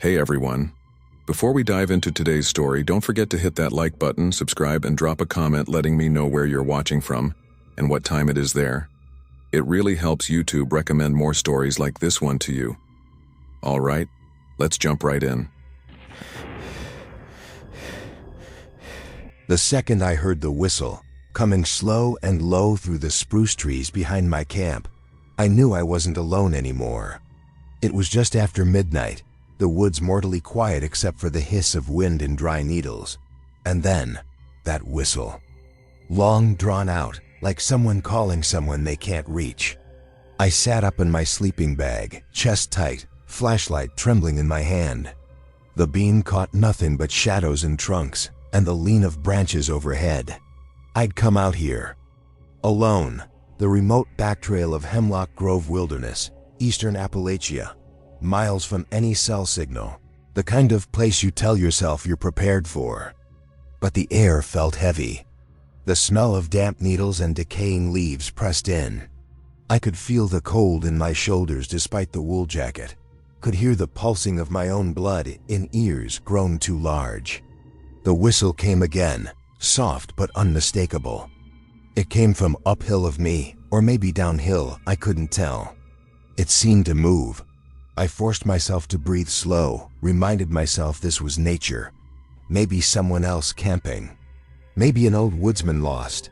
Hey everyone. Before we dive into today's story, don't forget to hit that like button, subscribe, and drop a comment letting me know where you're watching from and what time it is there. It really helps YouTube recommend more stories like this one to you. All right, let's jump right in. The second I heard the whistle, coming slow and low through the spruce trees behind my camp, I knew I wasn't alone anymore. It was just after midnight, the woods mortally quiet except for the hiss of wind and dry needles. And then, that whistle. Long drawn out, like someone calling someone they can't reach. I sat up in my sleeping bag, chest tight, flashlight trembling in my hand. The beam caught nothing but shadows and trunks, and the lean of branches overhead. I'd come out here. Alone, the remote backtrail of Hemlock Grove Wilderness, eastern Appalachia. Miles from any cell signal, the kind of place you tell yourself you're prepared for. But the air felt heavy. The smell of damp needles and decaying leaves pressed in. I could feel the cold in my shoulders despite the wool jacket, could hear the pulsing of my own blood in ears grown too large. The whistle came again, soft but unmistakable. It came from uphill of me, or maybe downhill, I couldn't tell. It seemed to move. I forced myself to breathe slow, reminded myself this was nature. Maybe someone else camping. Maybe an old woodsman lost.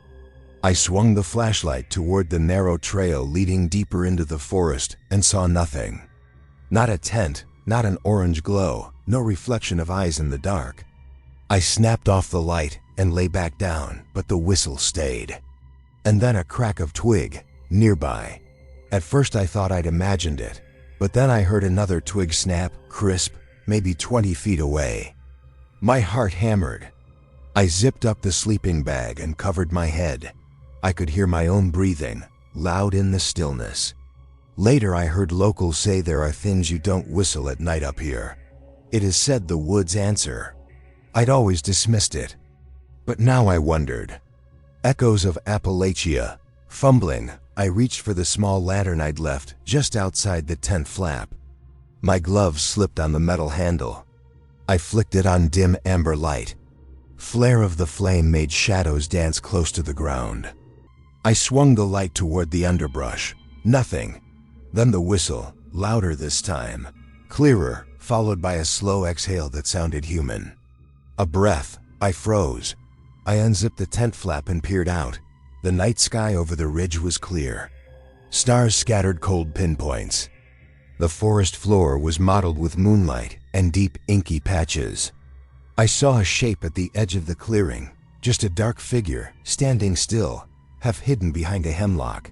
I swung the flashlight toward the narrow trail leading deeper into the forest and saw nothing. Not a tent, not an orange glow, no reflection of eyes in the dark. I snapped off the light and lay back down, but the whistle stayed. And then a crack of twig, nearby. At first I thought I'd imagined it. But then I heard another twig snap, crisp, maybe 20 feet away. My heart hammered. I zipped up the sleeping bag and covered my head. I could hear my own breathing, loud in the stillness. Later I heard locals say there are things you don't whistle at night up here. It is said the woods answer. I'd always dismissed it. But now I wondered. Echoes of Appalachia. Fumbling, I reached for the small lantern I'd left just outside the tent flap. My gloves slipped on the metal handle. I flicked it on dim amber light. Flare of the flame made shadows dance close to the ground. I swung the light toward the underbrush. Nothing. Then the whistle, louder this time. Clearer, followed by a slow exhale that sounded human. A breath. I froze. I unzipped the tent flap and peered out. The night sky over the ridge was clear. Stars scattered cold pinpoints. The forest floor was mottled with moonlight and deep inky patches. I saw a shape at the edge of the clearing, just a dark figure, standing still, half hidden behind a hemlock.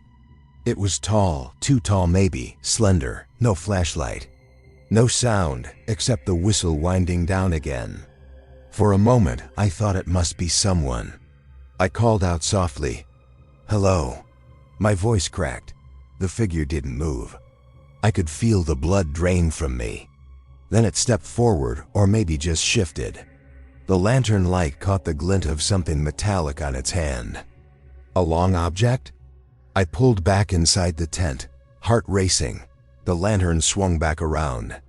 It was tall, too tall maybe, slender, no flashlight. No sound, except the whistle winding down again. For a moment, I thought it must be someone. I called out softly, "Hello." My voice cracked. The figure didn't move. I could feel the blood drain from me. Then it stepped forward, or maybe just shifted. The lantern light caught the glint of something metallic on its hand. A long object? I pulled back inside the tent, heart racing. The lantern swung back around.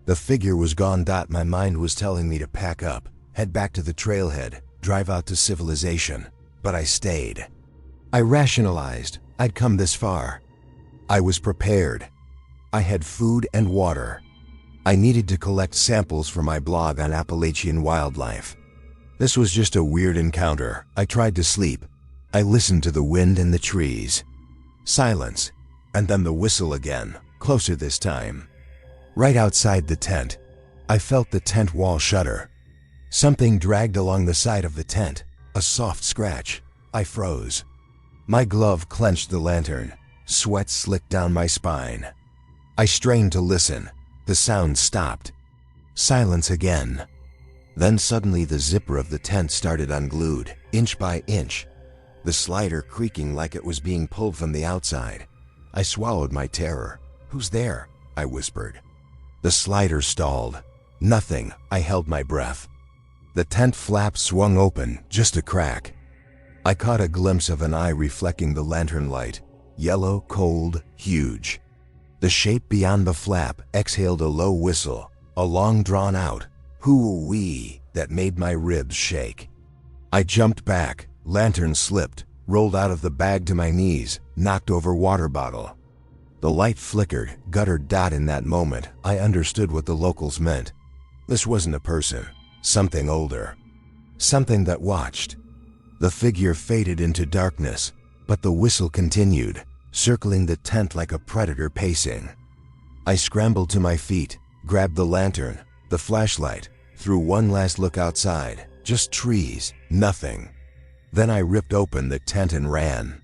The figure was gone. My mind was telling me to pack up, head back to the trailhead, drive out to civilization. But I stayed. I rationalized. I'd come this far. I was prepared. I had food and water. I needed to collect samples for my blog on Appalachian wildlife. This was just a weird encounter. I tried to sleep. I listened to the wind and the trees. Silence. And then the whistle again, closer this time. Right outside the tent. I felt the tent wall shudder. Something dragged along the side of the tent. A soft scratch. I froze. My glove clenched the lantern. Sweat slicked down my spine. I strained to listen. The sound stopped. Silence again. Then suddenly the zipper of the tent started unglued, inch by inch. The slider creaking like it was being pulled from the outside. I swallowed my terror. "Who's there?" I whispered. The slider stalled. Nothing. I held my breath. The tent flap swung open, just a crack. I caught a glimpse of an eye reflecting the lantern light. Yellow, cold, huge. The shape beyond the flap exhaled a low whistle, a long drawn out hoo-wee that made my ribs shake. I jumped back, lantern slipped, rolled out of the bag to my knees, knocked over water bottle. The light flickered, guttered dot. In that moment, I understood what the locals meant. This wasn't a person, something older. Something that watched. The figure faded into darkness, but the whistle continued, circling the tent like a predator pacing. I scrambled to my feet, grabbed the lantern, the flashlight, threw one last look outside, just trees, nothing. Then I ripped open the tent and ran.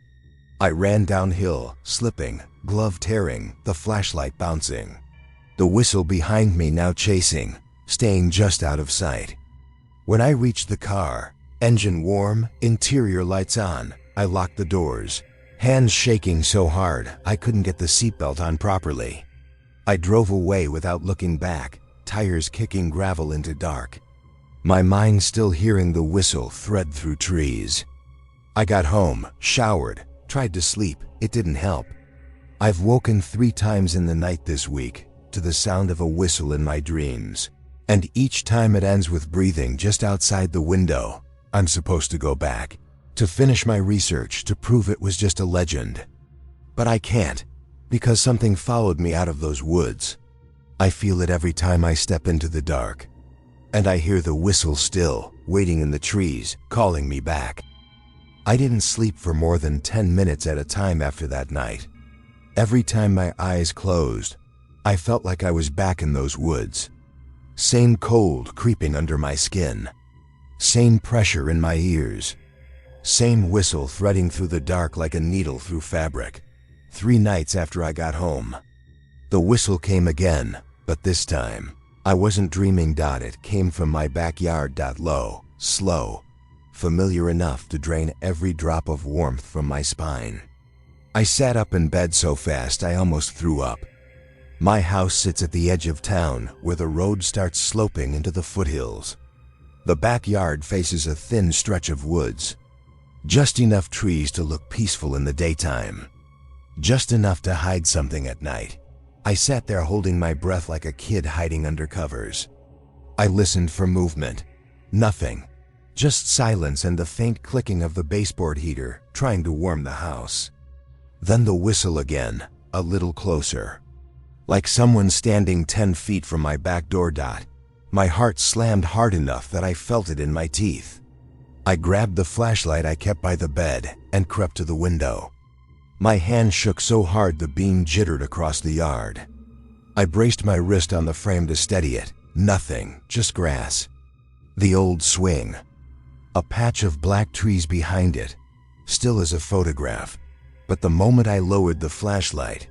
I ran downhill, slipping, glove tearing, the flashlight bouncing. The whistle behind me now chasing, staying just out of sight. When I reached the car, engine warm, interior lights on, I locked the doors, hands shaking so hard I couldn't get the seatbelt on properly. I drove away without looking back, tires kicking gravel into dark. My mind still hearing the whistle thread through trees. I got home, showered, tried to sleep, it didn't help. I've woken 3 times in the night this week to the sound of a whistle in my dreams, and each time it ends with breathing just outside the window. I'm supposed to go back, to finish my research to prove it was just a legend. But I can't, because something followed me out of those woods. I feel it every time I step into the dark, and I hear the whistle still, waiting in the trees, calling me back. I didn't sleep for more than 10 minutes at a time after that night. Every time my eyes closed, I felt like I was back in those woods. Same cold creeping under my skin. Same pressure in my ears. Same whistle threading through the dark like a needle through fabric. 3 nights after I got home. The whistle came again, but this time, I wasn't dreaming. It came from my backyard. Low, slow, familiar enough to drain every drop of warmth from my spine. I sat up in bed so fast I almost threw up. My house sits at the edge of town where the road starts sloping into the foothills. The backyard faces a thin stretch of woods. Just enough trees to look peaceful in the daytime. Just enough to hide something at night. I sat there holding my breath like a kid hiding under covers. I listened for movement. Nothing. Just silence and the faint clicking of the baseboard heater trying to warm the house. Then the whistle again, a little closer. Like someone standing 10 feet from my back door. My heart slammed hard enough that I felt it in my teeth. I grabbed the flashlight I kept by the bed and crept to the window. My hand shook so hard the beam jittered across the yard. I braced my wrist on the frame to steady it. Nothing, just grass. The old swing. A patch of black trees behind it, still as a photograph. But the moment I lowered the flashlight,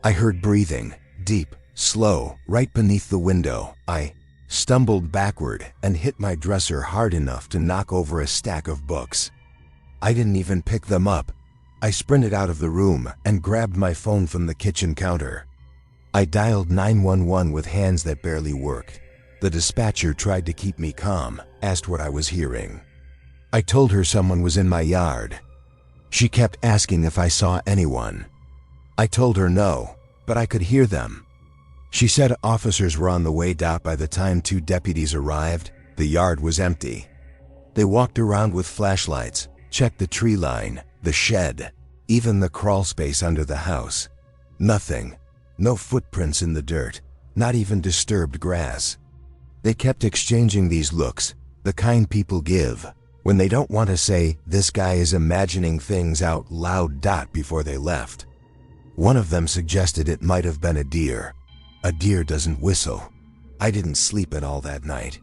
I heard breathing, deep, slow, right beneath the window. I stumbled backward and hit my dresser hard enough to knock over a stack of books. I didn't even pick them up. I sprinted out of the room and grabbed my phone from the kitchen counter. I dialed 911 with hands that barely worked. The dispatcher tried to keep me calm, asked what I was hearing. I told her someone was in my yard. She kept asking if I saw anyone. I told her no, but I could hear them. She said officers were on the way. By the time 2 deputies arrived, the yard was empty. They walked around with flashlights, checked the tree line, the shed, even the crawl space under the house. Nothing. No footprints in the dirt, not even disturbed grass. They kept exchanging these looks, the kind people give when they don't want to say, "This guy is imagining things out loud." Before they left, one of them suggested it might have been a deer. A deer doesn't whistle. I didn't sleep at all that night.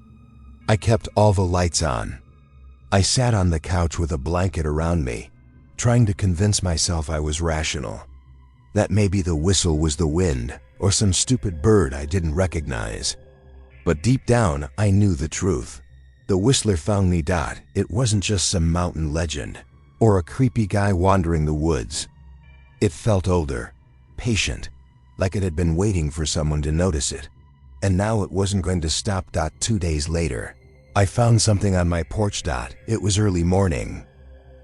I kept all the lights on. I sat on the couch with a blanket around me, trying to convince myself I was rational. That maybe the whistle was the wind or some stupid bird I didn't recognize. But deep down, I knew the truth. The whistler found me. It wasn't just some mountain legend or a creepy guy wandering the woods. It felt older, patient, like it had been waiting for someone to notice it. And now it wasn't going to stop. 2 days later, I found something on my porch. It was early morning.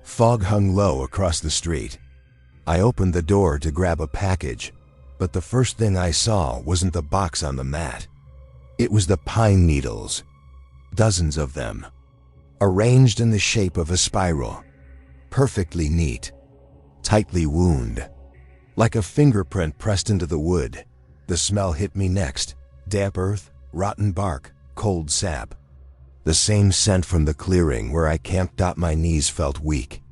Fog hung low across the street. I opened the door to grab a package, but the first thing I saw wasn't the box on the mat. It was the pine needles, dozens of them, arranged in the shape of a spiral, perfectly neat, tightly wound, like a fingerprint pressed into the wood. The smell hit me next, damp earth, rotten bark, cold sap. The same scent from the clearing where I camped. My knees felt weak.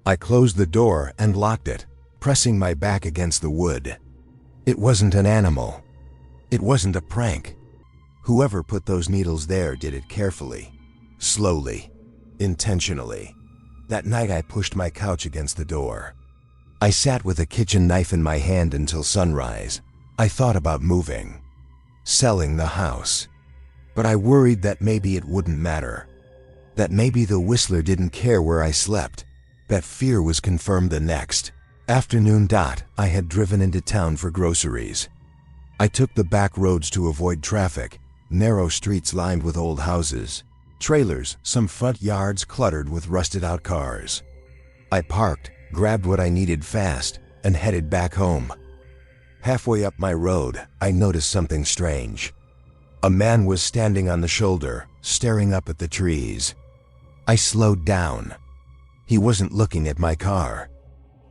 I closed the door and locked it, pressing my back against the wood. It wasn't an animal. It wasn't a prank. Whoever put those needles there did it carefully, slowly, intentionally. That night I pushed my couch against the door. I sat with a kitchen knife in my hand until sunrise. I thought about moving, selling the house. But I worried that maybe it wouldn't matter. That maybe the Whistler didn't care where I slept. That fear was confirmed the next afternoon. I had driven into town for groceries. I took the back roads to avoid traffic, narrow streets lined with old houses, trailers, some front yards cluttered with rusted-out cars. I parked, grabbed what I needed fast, and headed back home. Halfway up my road, I noticed something strange. A man was standing on the shoulder, staring up at the trees. I slowed down. He wasn't looking at my car.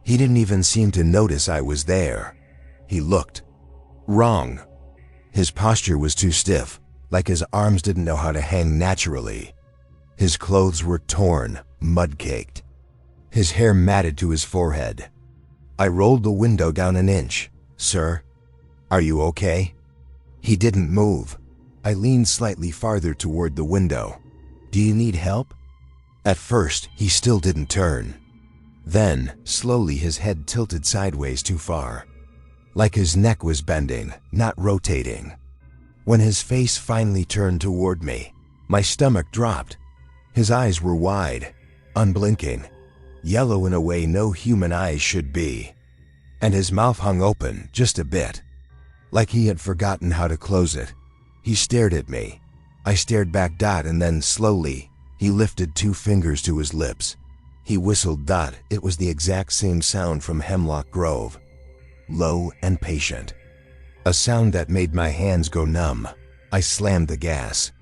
He didn't even seem to notice I was there. He looked wrong. His posture was too stiff, like his arms didn't know how to hang naturally. His clothes were torn, mud-caked. His hair matted to his forehead. I rolled the window down an inch. "Sir, are you okay?" He didn't move. I leaned slightly farther toward the window. "Do you need help?" At first, he still didn't turn. Then, slowly his head tilted sideways too far. Like his neck was bending, not rotating. When his face finally turned toward me, my stomach dropped. His eyes were wide, unblinking, yellow in a way no human eyes should be. And his mouth hung open just a bit, like he had forgotten how to close it. He stared at me. I stared back. And then slowly, he lifted 2 fingers to his lips. He whistled. It was the exact same sound from Hemlock Grove, low and patient. A sound that made my hands go numb. I slammed the gas.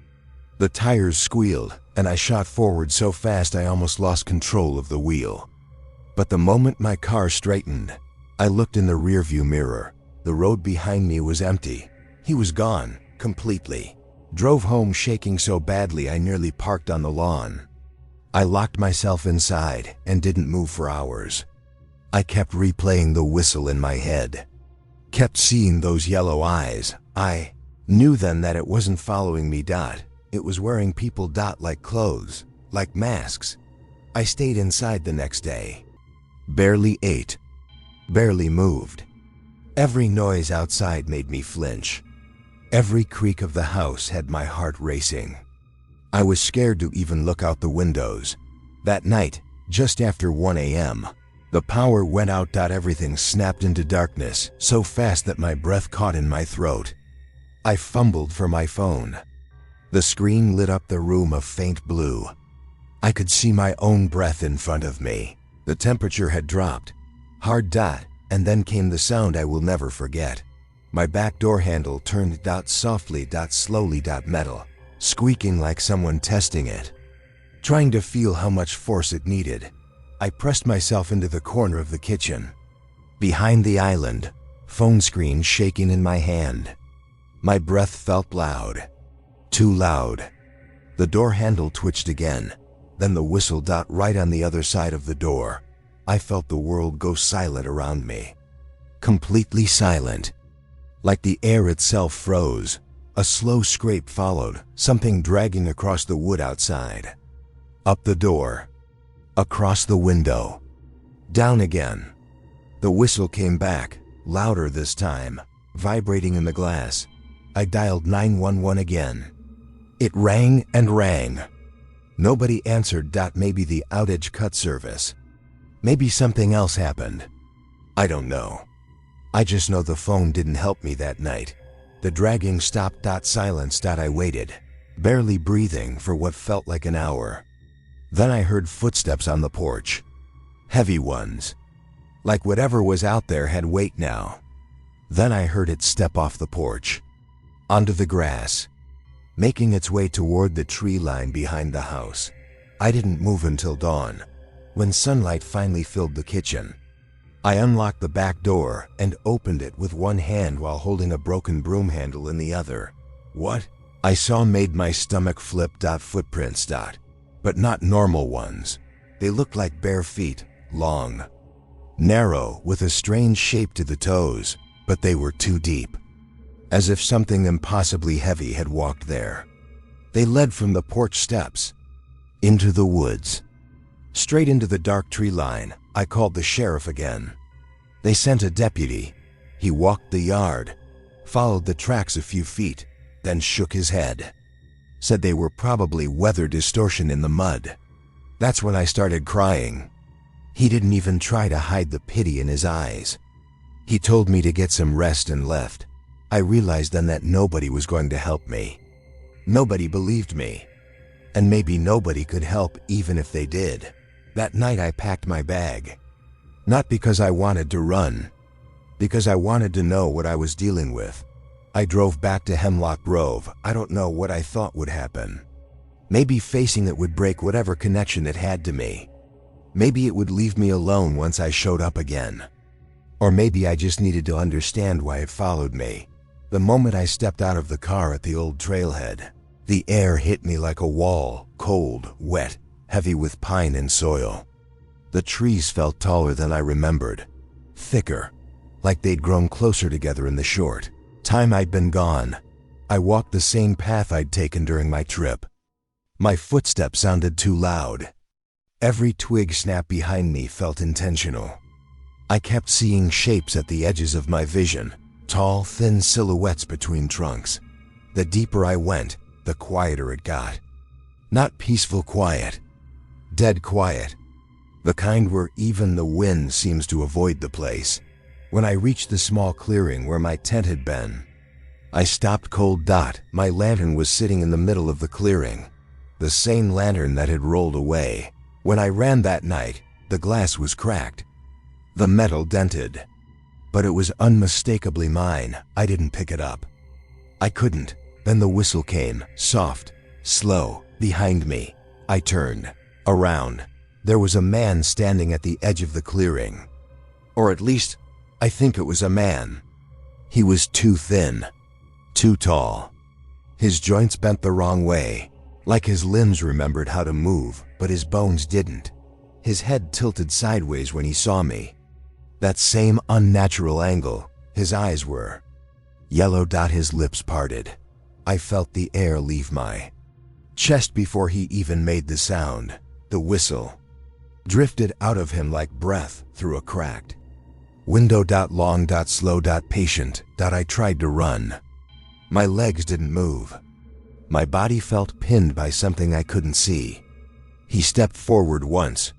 The tires squealed, and I shot forward so fast I almost lost control of the wheel. But the moment my car straightened, I looked in the rearview mirror. The road behind me was empty. He was gone, completely. Drove home shaking so badly I nearly parked on the lawn. I locked myself inside and didn't move for hours. I kept replaying the whistle in my head. Kept seeing those yellow eyes. I knew then that it wasn't following me. It was wearing people. Like clothes, like masks. I stayed inside the next day. Barely ate. Barely moved. Every noise outside made me flinch. Every creak of the house had my heart racing. I was scared to even look out the windows. That night, just after 1 a.m., the power went out. Everything snapped into darkness so fast that my breath caught in my throat. I fumbled for my phone. The screen lit up the room a faint blue. I could see my own breath in front of me. The temperature had dropped. Hard. And then came the sound I will never forget. My back door handle turned. Softly. Slowly. Metal, squeaking like someone testing it. Trying to feel how much force it needed, I pressed myself into the corner of the kitchen. Behind the island, phone screen shaking in my hand. My breath felt loud. Too loud. The door handle twitched again, then the whistle. Right on the other side of the door, I felt the world go silent around me. Completely silent. Like the air itself froze. A slow scrape followed, something dragging across the wood outside. Up the door. Across the window. Down again. The whistle came back, louder this time, vibrating in the glass. I dialed 911 again. It rang and rang. Nobody answered. Maybe the outage cut service. Maybe something else happened. I don't know. I just know the phone didn't help me that night. The dragging stopped. Silence. I waited, barely breathing for what felt like an hour. Then I heard footsteps on the porch. Heavy ones. Like whatever was out there had weight now. Then I heard it step off the porch. Onto the grass. making its way toward the tree line behind the house. I didn't move until dawn, when sunlight finally filled the kitchen. I unlocked the back door and opened it with one hand while holding a broken broom handle in the other. What I saw made my stomach flip. Footprints. But not normal ones. They looked like bare feet, long, narrow, with a strange shape to the toes, but they were too deep, as if something impossibly heavy had walked there. They led from the porch steps into the woods, straight into the dark tree line. I called the sheriff again. They sent a deputy. He walked the yard, followed the tracks a few feet, then shook his head. Said they were probably weather distortion in the mud. That's when I started crying. He didn't even try to hide the pity in his eyes. He told me to get some rest and left. I realized then that nobody was going to help me. Nobody believed me. And maybe nobody could help even if they did. That night I packed my bag. Not because I wanted to run, because I wanted to know what I was dealing with. I drove back to Hemlock Grove. I don't know what I thought would happen. Maybe facing it would break whatever connection it had to me. Maybe it would leave me alone once I showed up again. Or maybe I just needed to understand why it followed me. The moment I stepped out of the car at the old trailhead, the air hit me like a wall, cold, wet, heavy with pine and soil. The trees felt taller than I remembered, thicker, like they'd grown closer together in the short time I'd been gone. I walked the same path I'd taken during my trip. My footsteps sounded too loud. Every twig snap behind me felt intentional. I kept seeing shapes at the edges of my vision, tall, thin silhouettes between trunks. The deeper I went, the quieter it got. Not peaceful quiet, dead quiet. The kind where even the wind seems to avoid the place. When I reached the small clearing where my tent had been, I stopped cold. My lantern was sitting in the middle of the clearing, the same lantern that had rolled away. When I ran that night, the glass was cracked, the metal dented, but it was unmistakably mine. I didn't pick it up. I couldn't. Then the whistle came, soft, slow, behind me. I turned around. There was a man standing at the edge of the clearing. Or at least, I think it was a man. He was too thin, too tall. His joints bent the wrong way, like his limbs remembered how to move, but his bones didn't. His head tilted sideways when he saw me. That same unnatural angle. His eyes were yellow. His lips parted. I felt the air leave my chest before he even made the sound. The whistle drifted out of him like breath through a cracked window. Long. Slow. Patient. I tried to run. My legs didn't move. My body felt pinned by something I couldn't see. He stepped forward once,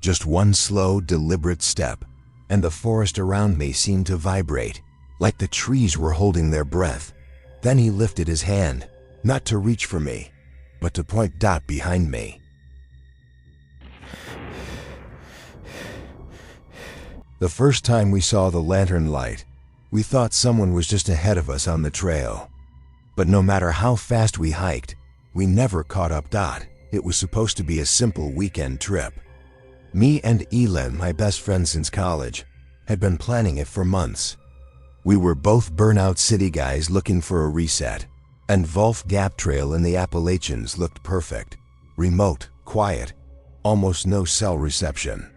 just one slow, deliberate step, and the forest around me seemed to vibrate, like the trees were holding their breath. Then he lifted his hand, not to reach for me, but to point. Behind me. The first time we saw the lantern light, we thought someone was just ahead of us on the trail. But no matter how fast we hiked, we never caught up. It was supposed to be a simple weekend trip. Me and Elin, my best friend since college, had been planning it for months. We were both burnout city guys looking for a reset, and Wolf Gap Trail in the Appalachians looked perfect. Remote, quiet, almost no cell reception.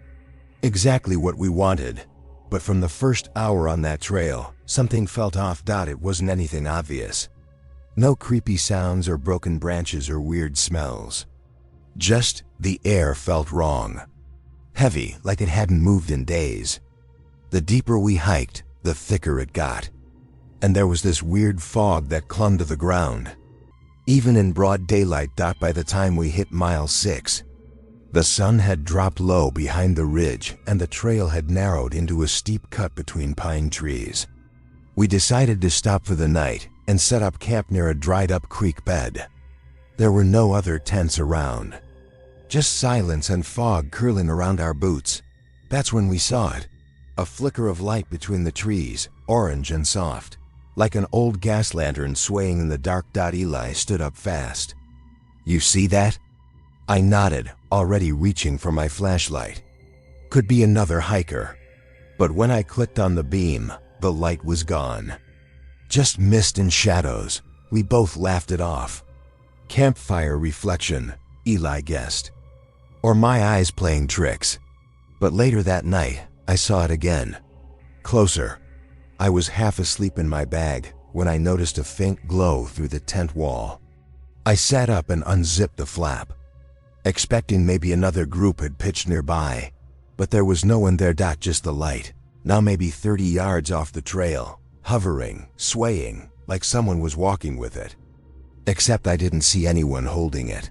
Exactly what we wanted. But from the first hour on that trail, something felt off. It wasn't anything obvious. No creepy sounds or broken branches or weird smells. Just the air felt wrong. Heavy, like it hadn't moved in days. The deeper we hiked, the thicker it got. And there was this weird fog that clung to the ground. Even in broad daylight. By the time we hit mile 6, the sun had dropped low behind the ridge and the trail had narrowed into a steep cut between pine trees. We decided to stop for the night and set up camp near a dried-up creek bed. There were no other tents around. Just silence and fog curling around our boots. That's when we saw it. A flicker of light between the trees, orange and soft. like an old gas lantern swaying in the dark. Eli stood up fast. "You see that?" I nodded, already reaching for my flashlight. Could be another hiker. But when I clicked on the beam, the light was gone. Just mist and shadows. We both laughed it off. Campfire reflection, Eli guessed. Or my eyes playing tricks. But later that night, I saw it again. Closer. I was half asleep in my bag when I noticed a faint glow through the tent wall. I sat up and unzipped the flap, expecting maybe another group had pitched nearby, but there was no one there. Just the light, now maybe 30 yards off the trail, hovering, swaying, like someone was walking with it. Except I didn't see anyone holding it.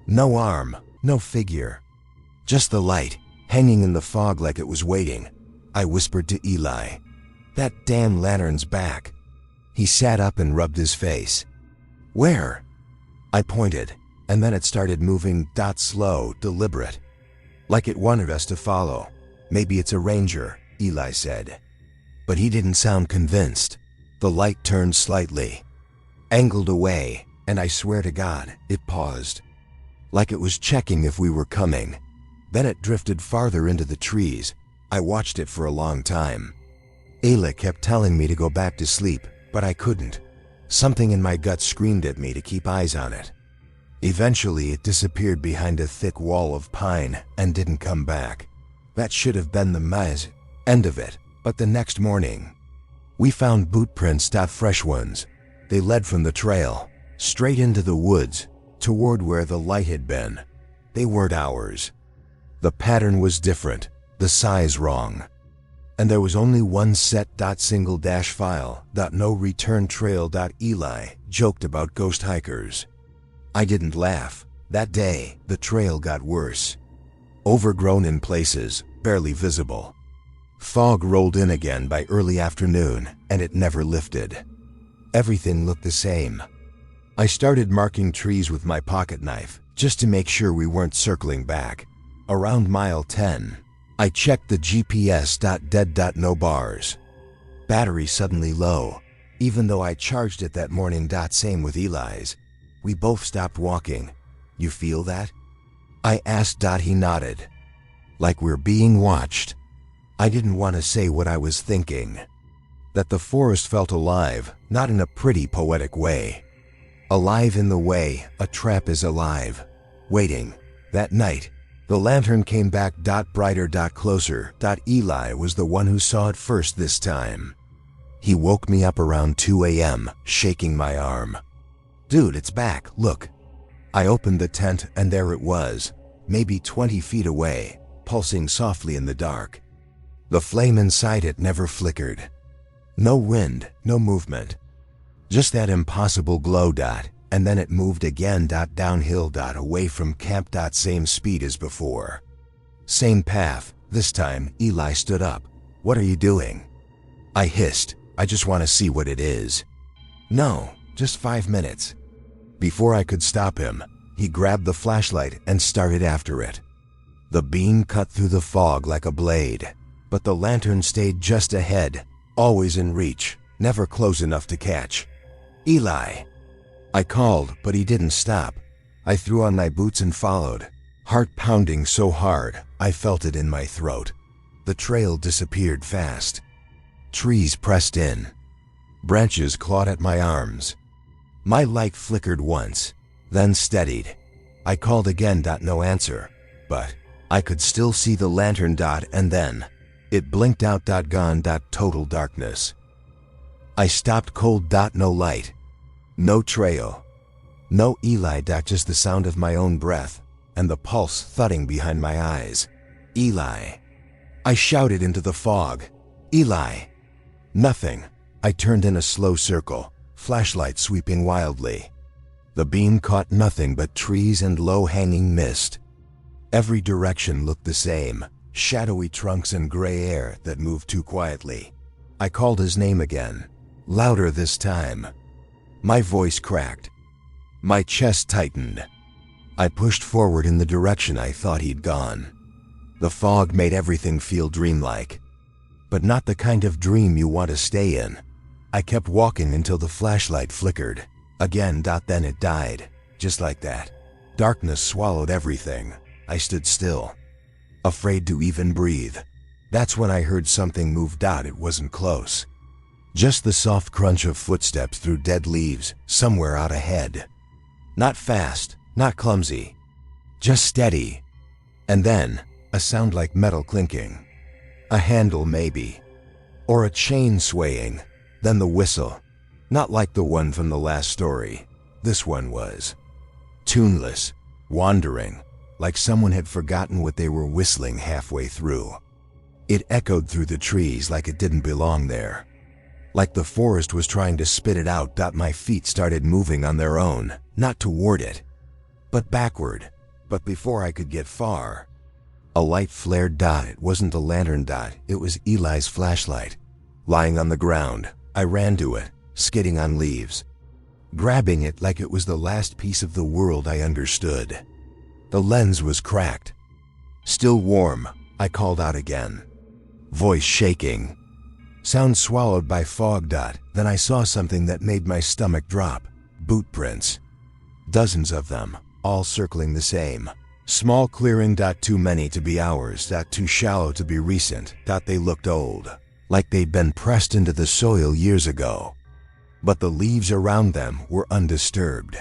No arm, no figure. Just the light, hanging in the fog like it was waiting. I whispered to Eli, "That damn lantern's back." He sat up and rubbed his face. "Where?" I pointed, and then it started moving. Slow, deliberate, like it wanted us to follow. "Maybe it's a ranger," Eli said. But he didn't sound convinced. The light turned slightly, angled away, and I swear to God, it paused, like it was checking if we were coming. Then it drifted farther into the trees. I watched it for a long time. Ayla kept telling me to go back to sleep, but I couldn't. Something in my gut screamed at me to keep eyes on it. Eventually, it disappeared behind a thick wall of pine and didn't come back. That should have been the end of it, but the next morning, we found boot prints. Fresh ones. They led from the trail, straight into the woods, toward where the light had been. They weren't ours. The pattern was different, the size wrong. And there was only one set. Single dash file. No return trail. Eli joked about ghost hikers. I didn't laugh. That day, the trail got worse. Overgrown in places, barely visible. Fog rolled in again by early afternoon, and it never lifted. Everything looked the same. I started marking trees with my pocket knife, just to make sure we weren't circling back. Around mile 10, I checked the GPS. Dead. No bars. Battery suddenly low, even though I charged it that morning. Same with Eli's. We both stopped walking. "You feel that?" I asked. He nodded. "Like we're being watched." I didn't want to say what I was thinking. That the forest felt alive, not in a pretty poetic way. Alive in the way a trap is alive. Waiting. That night, the lantern came back. Brighter. Closer. Eli was the one who saw it first this time. He woke me up around 2 a.m., shaking my arm. "Dude, it's back, look." I opened the tent and there it was, maybe 20 feet away, pulsing softly in the dark. The flame inside it never flickered. No wind, no movement. Just that impossible glow. And then it moved again. Downhill. Away from camp. Same speed as before. Same path. This time, Eli stood up. "What are you doing?" I hissed. "I just want to see what it is." "No, just 5 minutes." Before I could stop him, he grabbed the flashlight and started after it. The beam cut through the fog like a blade, but the lantern stayed just ahead, always in reach, never close enough to catch. "Eli!" I called, but he didn't stop. I threw on my boots and followed, heart pounding so hard I felt it in my throat. The trail disappeared fast. Trees pressed in. Branches clawed at my arms. My light flickered once, then steadied. I called again. No answer, but I could still see the lantern. And then it blinked out. Gone. Total darkness. I stopped cold. No light. No trail. No Eli. Just the sound of my own breath and the pulse thudding behind my eyes. "Eli!" I shouted into the fog. "Eli!" Nothing. I turned in a slow circle, flashlight sweeping wildly. The beam caught nothing but trees and low-hanging mist. Every direction looked the same, shadowy trunks and gray air that moved too quietly. I called his name again, louder this time. My voice cracked. My chest tightened. I pushed forward in the direction I thought he'd gone. The fog made everything feel dreamlike, but not the kind of dream you want to stay in. I kept walking until the flashlight flickered. Again, then it died. Just like that. Darkness swallowed everything. I stood still, afraid to even breathe. That's when I heard something move. It wasn't close. Just the soft crunch of footsteps through dead leaves, somewhere out ahead. Not fast, not clumsy, just steady. And then, a sound like metal clinking. A handle maybe. Or a chain swaying. Then the whistle. Not like the one from the last story. This one was tuneless, wandering, like someone had forgotten what they were whistling halfway through. It echoed through the trees like it didn't belong there. Like the forest was trying to spit it out. My feet started moving on their own, not toward it, but backward. But before I could get far, a light flared. It wasn't a lantern. It was Eli's flashlight. Lying on the ground, I ran to it, skidding on leaves, grabbing it like it was the last piece of the world I understood. The lens was cracked. Still warm, I called out again, voice shaking. Sound swallowed by fog. Then I saw something that made my stomach drop. Boot prints. Dozens of them, all circling the same. Small clearing. Too many to be ours. Too shallow to be recent. They looked old, like they'd been pressed into the soil years ago. But the leaves around them were undisturbed.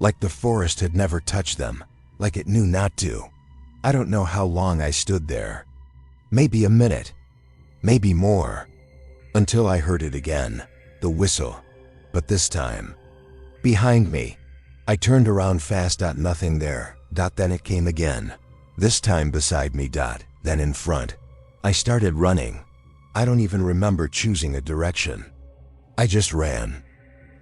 Like the forest had never touched them, like it knew not to. I don't know how long I stood there. Maybe a minute, maybe more, until I heard it again, the whistle. But this time, behind me. I turned around fast. Nothing there. Then it came again. This time beside me. Then in front. I started running. I don't even remember choosing a direction. I just ran.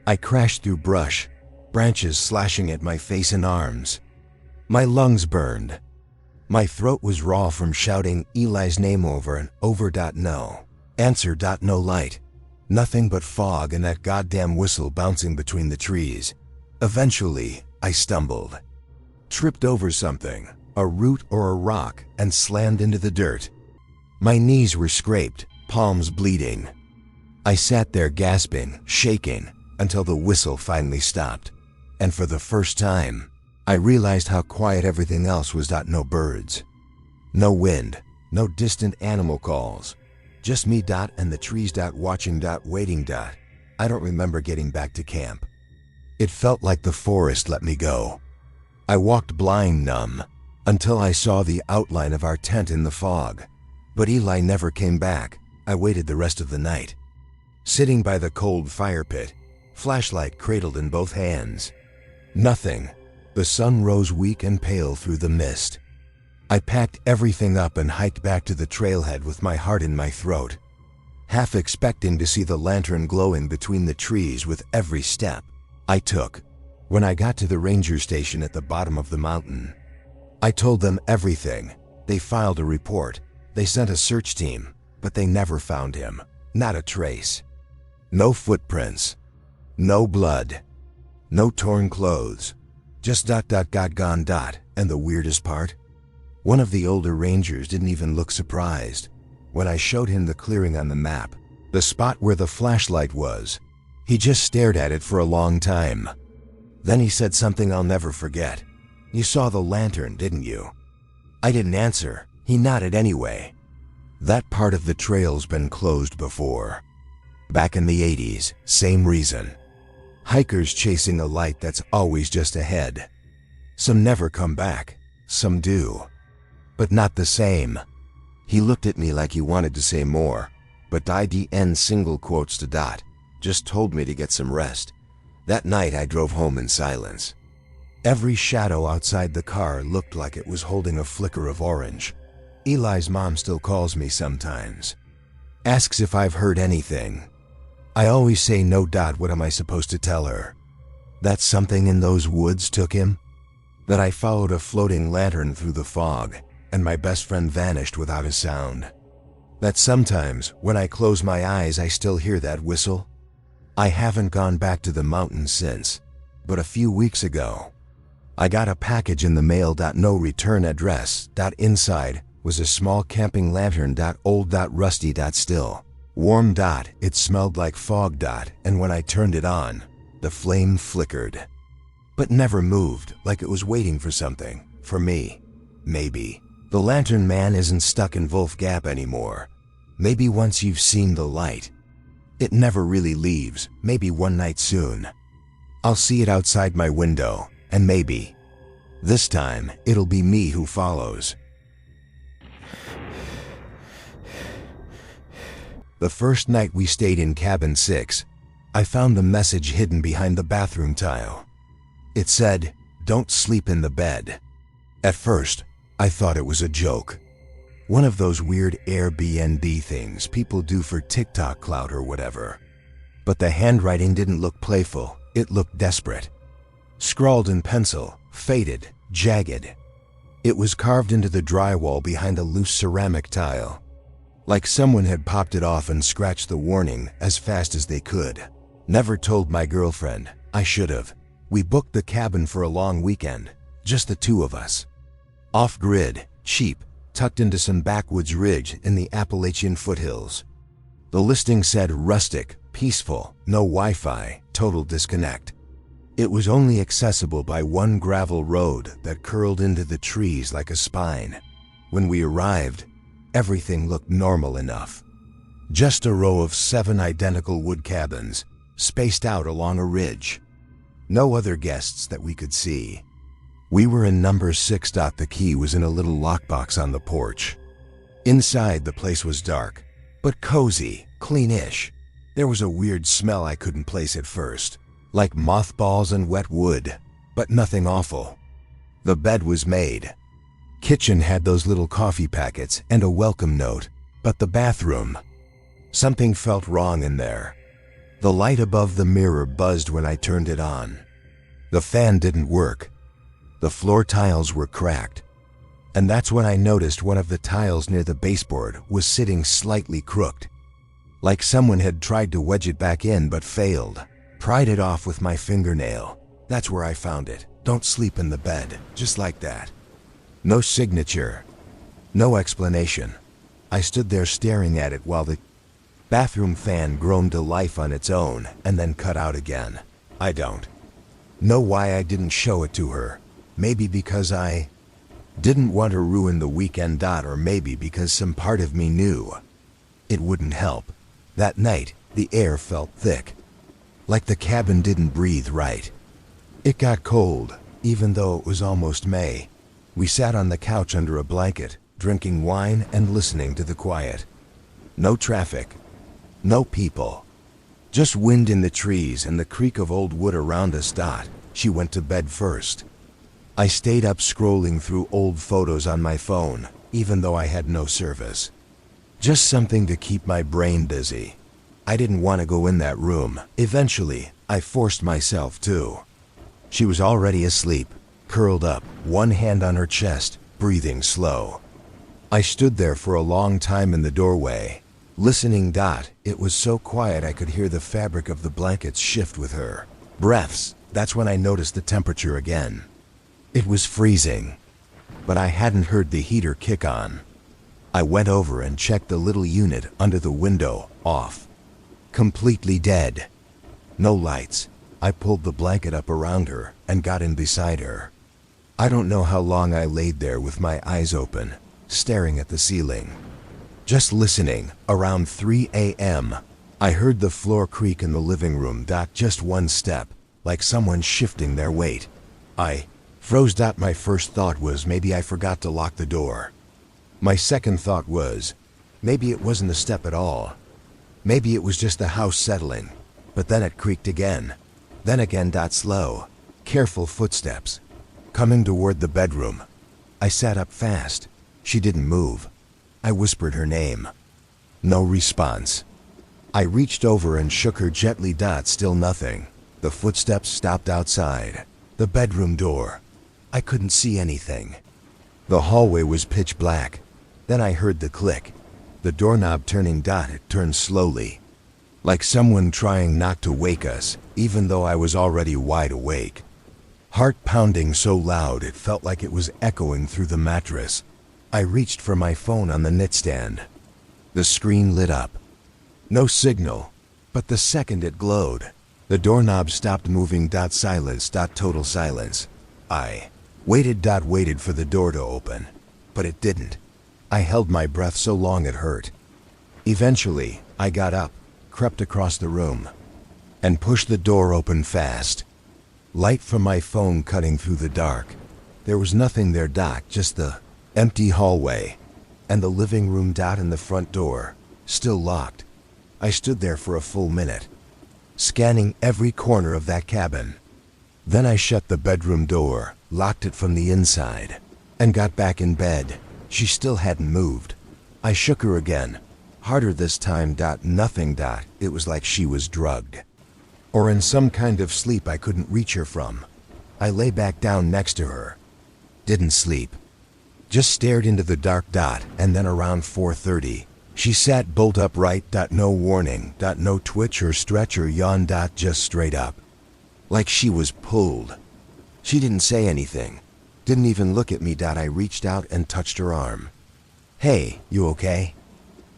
I crashed through brush, branches slashing at my face and arms. My lungs burned. My throat was raw from shouting Eli's name over and over. No answer. No light. Nothing but fog and that goddamn whistle bouncing between the trees. Eventually, I stumbled, tripped over something, a root or a rock, and slammed into the dirt. My knees were scraped, palms bleeding. I sat there gasping, shaking, until the whistle finally stopped. And for the first time, I realized how quiet everything else was. No birds, no wind, no distant animal calls. Just me. And the trees. Watching. Waiting. I don't remember getting back to camp. It felt like the forest let me go. I walked blind, numb, until I saw the outline of our tent in the fog. But Eli never came back. I waited the rest of the night, sitting by the cold fire pit, flashlight cradled in both hands. Nothing. The sun rose weak and pale through the mist. I packed everything up and hiked back to the trailhead with my heart in my throat, half expecting to see the lantern glowing between the trees with every step I took. When I got to the ranger station at the bottom of the mountain, I told them everything. They filed a report. They sent a search team, but they never found him. Not a trace. No footprints. No blood. No torn clothes. Just ... got gone ... And the weirdest part? One of the older rangers didn't even look surprised. When I showed him the clearing on the map, the spot where the flashlight was, he just stared at it for a long time. Then he said something I'll never forget. "You saw the lantern, didn't you?" I didn't answer. He nodded anyway. That part of the trail's been closed before. Back in the 80s, same reason. Hikers chasing a light that's always just ahead. Some never come back. Some do. But not the same. He looked at me like he wanted to say more, but IDN single quotes to ... just told me to get some rest. That night I drove home in silence. Every shadow outside the car looked like it was holding a flicker of orange. Eli's mom still calls me sometimes. Asks if I've heard anything. I always say no. What am I supposed to tell her? That something in those woods took him? That I followed a floating lantern through the fog, and my best friend vanished without a sound? That sometimes, when I close my eyes, I still hear that whistle? I haven't gone back to the mountains since, but a few weeks ago, I got a package in the mail. No return address. Inside was a small camping lantern. Old. Rusty. Still. Warm dot, it smelled like fog dot, and when I turned it on, the flame flickered. But never moved, like it was waiting for something. For me. Maybe. The lantern man isn't stuck in Wolf Gap anymore. Maybe once you've seen the light, it never really leaves. Maybe one night soon, I'll see it outside my window, and maybe this time it'll be me who follows. The first night we stayed in cabin 6, I found the message hidden behind the bathroom tile. It said, "Don't sleep in the bed." At first, I thought it was a joke. One of those weird Airbnb things people do for TikTok clout or whatever. But the handwriting didn't look playful, it looked desperate. Scrawled in pencil, faded, jagged. It was carved into the drywall behind a loose ceramic tile. Like someone had popped it off and scratched the warning as fast as they could. Never told my girlfriend. I should have. We booked the cabin for a long weekend, just the two of us. Off-grid, cheap, tucked into some backwoods ridge in the Appalachian foothills. The listing said rustic, peaceful, no Wi-Fi, total disconnect. It was only accessible by one gravel road that curled into the trees like a spine. When we arrived, everything looked normal enough. Just a row of 7 identical wood cabins, spaced out along a ridge. No other guests that we could see. We were in number 6. The key was in a little lockbox on the porch. Inside, the place was dark, but cozy, cleanish. There was a weird smell I couldn't place at first, like mothballs and wet wood, but nothing awful. The bed was made. Kitchen had those little coffee packets and a welcome note, but the bathroom, something felt wrong in there. The light above the mirror buzzed when I turned it on. The fan didn't work. The floor tiles were cracked. And that's when I noticed one of the tiles near the baseboard was sitting slightly crooked. Like someone had tried to wedge it back in but failed. Pried it off with my fingernail. That's where I found it. Don't sleep in the bed, just like that. No signature. No explanation. I stood there staring at it while the bathroom fan groaned to life on its own and then cut out again. I don't know why I didn't show it to her. Maybe because I didn't want to ruin the weekend. Or maybe because some part of me knew it wouldn't help. That night, the air felt thick. Like the cabin didn't breathe right. It got cold, even though it was almost May. We sat on the couch under a blanket, drinking wine and listening to the quiet. No traffic. No people. Just wind in the trees and the creak of old wood around us. She went to bed first. I stayed up scrolling through old photos on my phone, even though I had no service. Just something to keep my brain busy. I didn't want to go in that room. Eventually, I forced myself to. She was already asleep, curled up, one hand on her chest, breathing slow. I stood there for a long time in the doorway, listening. It was so quiet I could hear the fabric of the blankets shift with her breaths. That's when I noticed the temperature again. It was freezing, but I hadn't heard the heater kick on. I went over and checked the little unit under the window, off. Completely dead. No lights. I pulled the blanket up around her and got in beside her. I don't know how long I laid there with my eyes open, staring at the ceiling. Just listening. Around 3 a.m., I heard the floor creak in the living room. Just one step, like someone shifting their weight. I froze. My first thought was maybe I forgot to lock the door. My second thought was maybe it wasn't a step at all. Maybe it was just the house settling. But then it creaked again. Then again. Slow, careful footsteps, coming toward the bedroom. I sat up fast. She didn't move. I whispered her name. No response. I reached over and shook her gently. Still nothing. The footsteps stopped outside the bedroom door. I couldn't see anything. The hallway was pitch black. Then I heard the click. The doorknob turning. It turned slowly, like someone trying not to wake us, even though I was already wide awake. Heart pounding so loud it felt like it was echoing through the mattress. I reached for my phone on the nightstand. The screen lit up. No signal. But the second it glowed, the doorknob stopped moving. Silence. Total silence. I waited for the door to open, but it didn't. I held my breath so long it hurt. Eventually, I got up, crept across the room, and pushed the door open fast. Light from my phone cutting through the dark. There was nothing there. Just the empty hallway, and the living room. And the front door, still locked. I stood there for a full minute, scanning every corner of that cabin. Then I shut the bedroom door, locked it from the inside, and got back in bed. She still hadn't moved. I shook her again, harder this time. Nothing. It was like she was drugged, or in some kind of sleep I couldn't reach her from. I lay back down next to her. Didn't sleep. Just stared into the dark. And then around 4:30, she sat bolt upright. No warning. No twitch or stretch or yawn. Just straight up. Like she was pulled. She didn't say anything. Didn't even look at me. I reached out and touched her arm. Hey, you okay?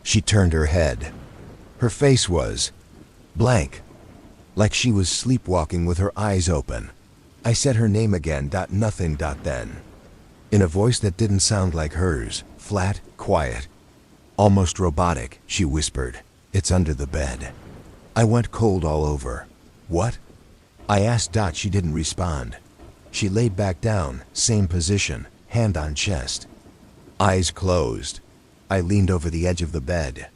She turned her head. Her face was blank, like she was sleepwalking with her eyes open. I said her name again. Nothing. Then, in a voice that didn't sound like hers, flat, quiet, almost robotic, she whispered, "It's under the bed." I went cold all over. What? I asked. She didn't respond. She laid back down, same position, hand on chest. Eyes closed. I leaned over the edge of the bed,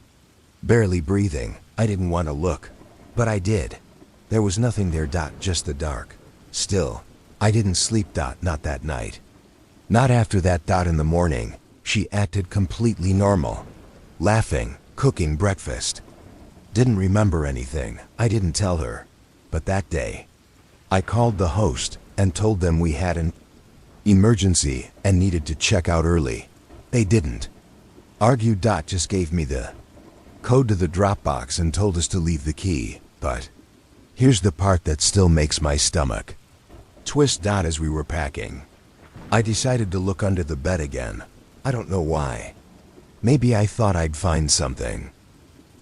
barely breathing. I didn't want to look, but I did. There was nothing there. Just the dark. Still, I didn't sleep. Not that night. Not after that. In the morning, she acted completely normal. Laughing, cooking breakfast. Didn't remember anything. I didn't tell her. But that day, I called the host and told them we had an emergency and needed to check out early. They didn't. Argued. Just gave me the code to the Dropbox and told us to leave the key. But here's the part that still makes my stomach twist. As we were packing, I decided to look under the bed again. I don't know why. Maybe I thought I'd find something.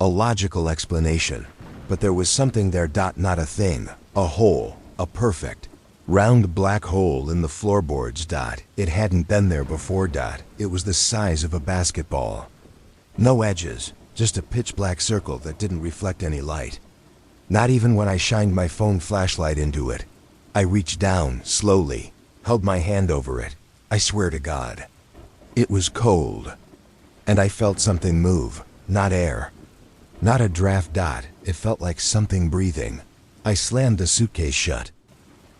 A logical explanation. But there was something there. Not a thing. A hole. A perfect, round black hole in the floorboards. It hadn't been there before. It was the size of a basketball. No edges, just a pitch black circle that didn't reflect any light. Not even when I shined my phone flashlight into it. I reached down, slowly, held my hand over it. I swear to God, it was cold. And I felt something move, not air. Not a draft. It felt like something breathing. I slammed the suitcase shut,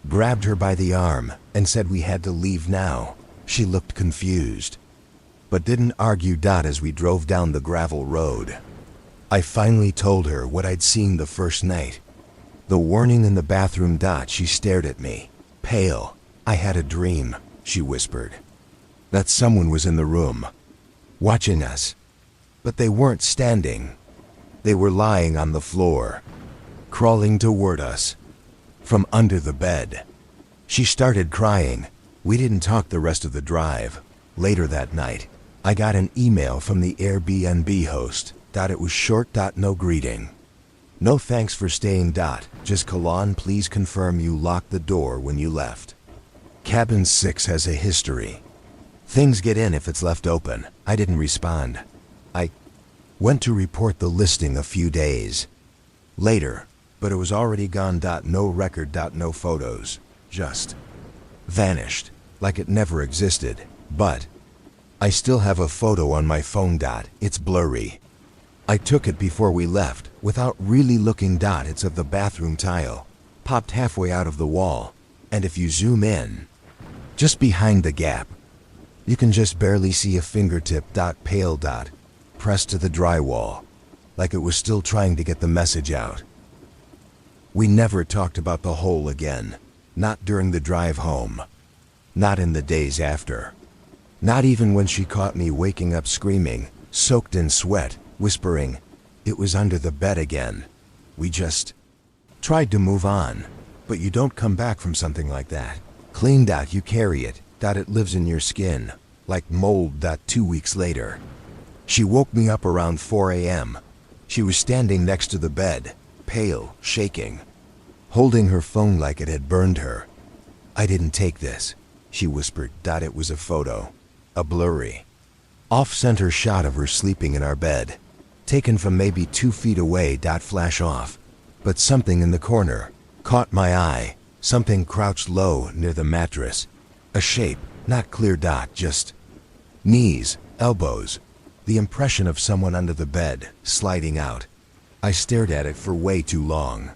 grabbed her by the arm, and said we had to leave now. She looked confused, but didn't argue. As we drove down the gravel road, I finally told her what I'd seen the first night. The warning in the bathroom. She stared at me, pale. "I had a dream," she whispered, "that someone was in the room, watching us. But they weren't standing. They were lying on the floor, crawling toward us from under the bed." She started crying. We didn't talk the rest of the drive. Later that night, I got an email from the Airbnb host. It was short. No greeting. "No thanks for staying. Just Kalan, please confirm you locked the door when you left. Cabin 6 has a history. Things get in if it's left open." I didn't respond. I went to report the listing a few days later, but it was already gone. No record. No photos. Just vanished, like it never existed. But I still have a photo on my phone. It's blurry. I took it before we left, without really looking. It's of the bathroom tile, popped halfway out of the wall. And if you zoom in, just behind the gap, you can just barely see a fingertip. Pale. Pressed to the drywall, like it was still trying to get the message out. We never talked about the hole again. Not during the drive home. Not in the days after. Not even when she caught me waking up screaming, soaked in sweat, whispering, "It was under the bed again." We just tried to move on. But you don't come back from something like that. Clean. You carry it. It lives in your skin, like mold. 2 weeks later, she woke me up around 4 a.m., She was standing next to the bed, pale, shaking, holding her phone like it had burned her. "I didn't take this," she whispered. It was a photo. A blurry, off-center shot of her sleeping in our bed, taken from maybe 2 feet away. Flash off. But something in the corner caught my eye. Something crouched low near the mattress. A shape, not clear. Just knees, elbows. The impression of someone under the bed, sliding out. I stared at it for way too long,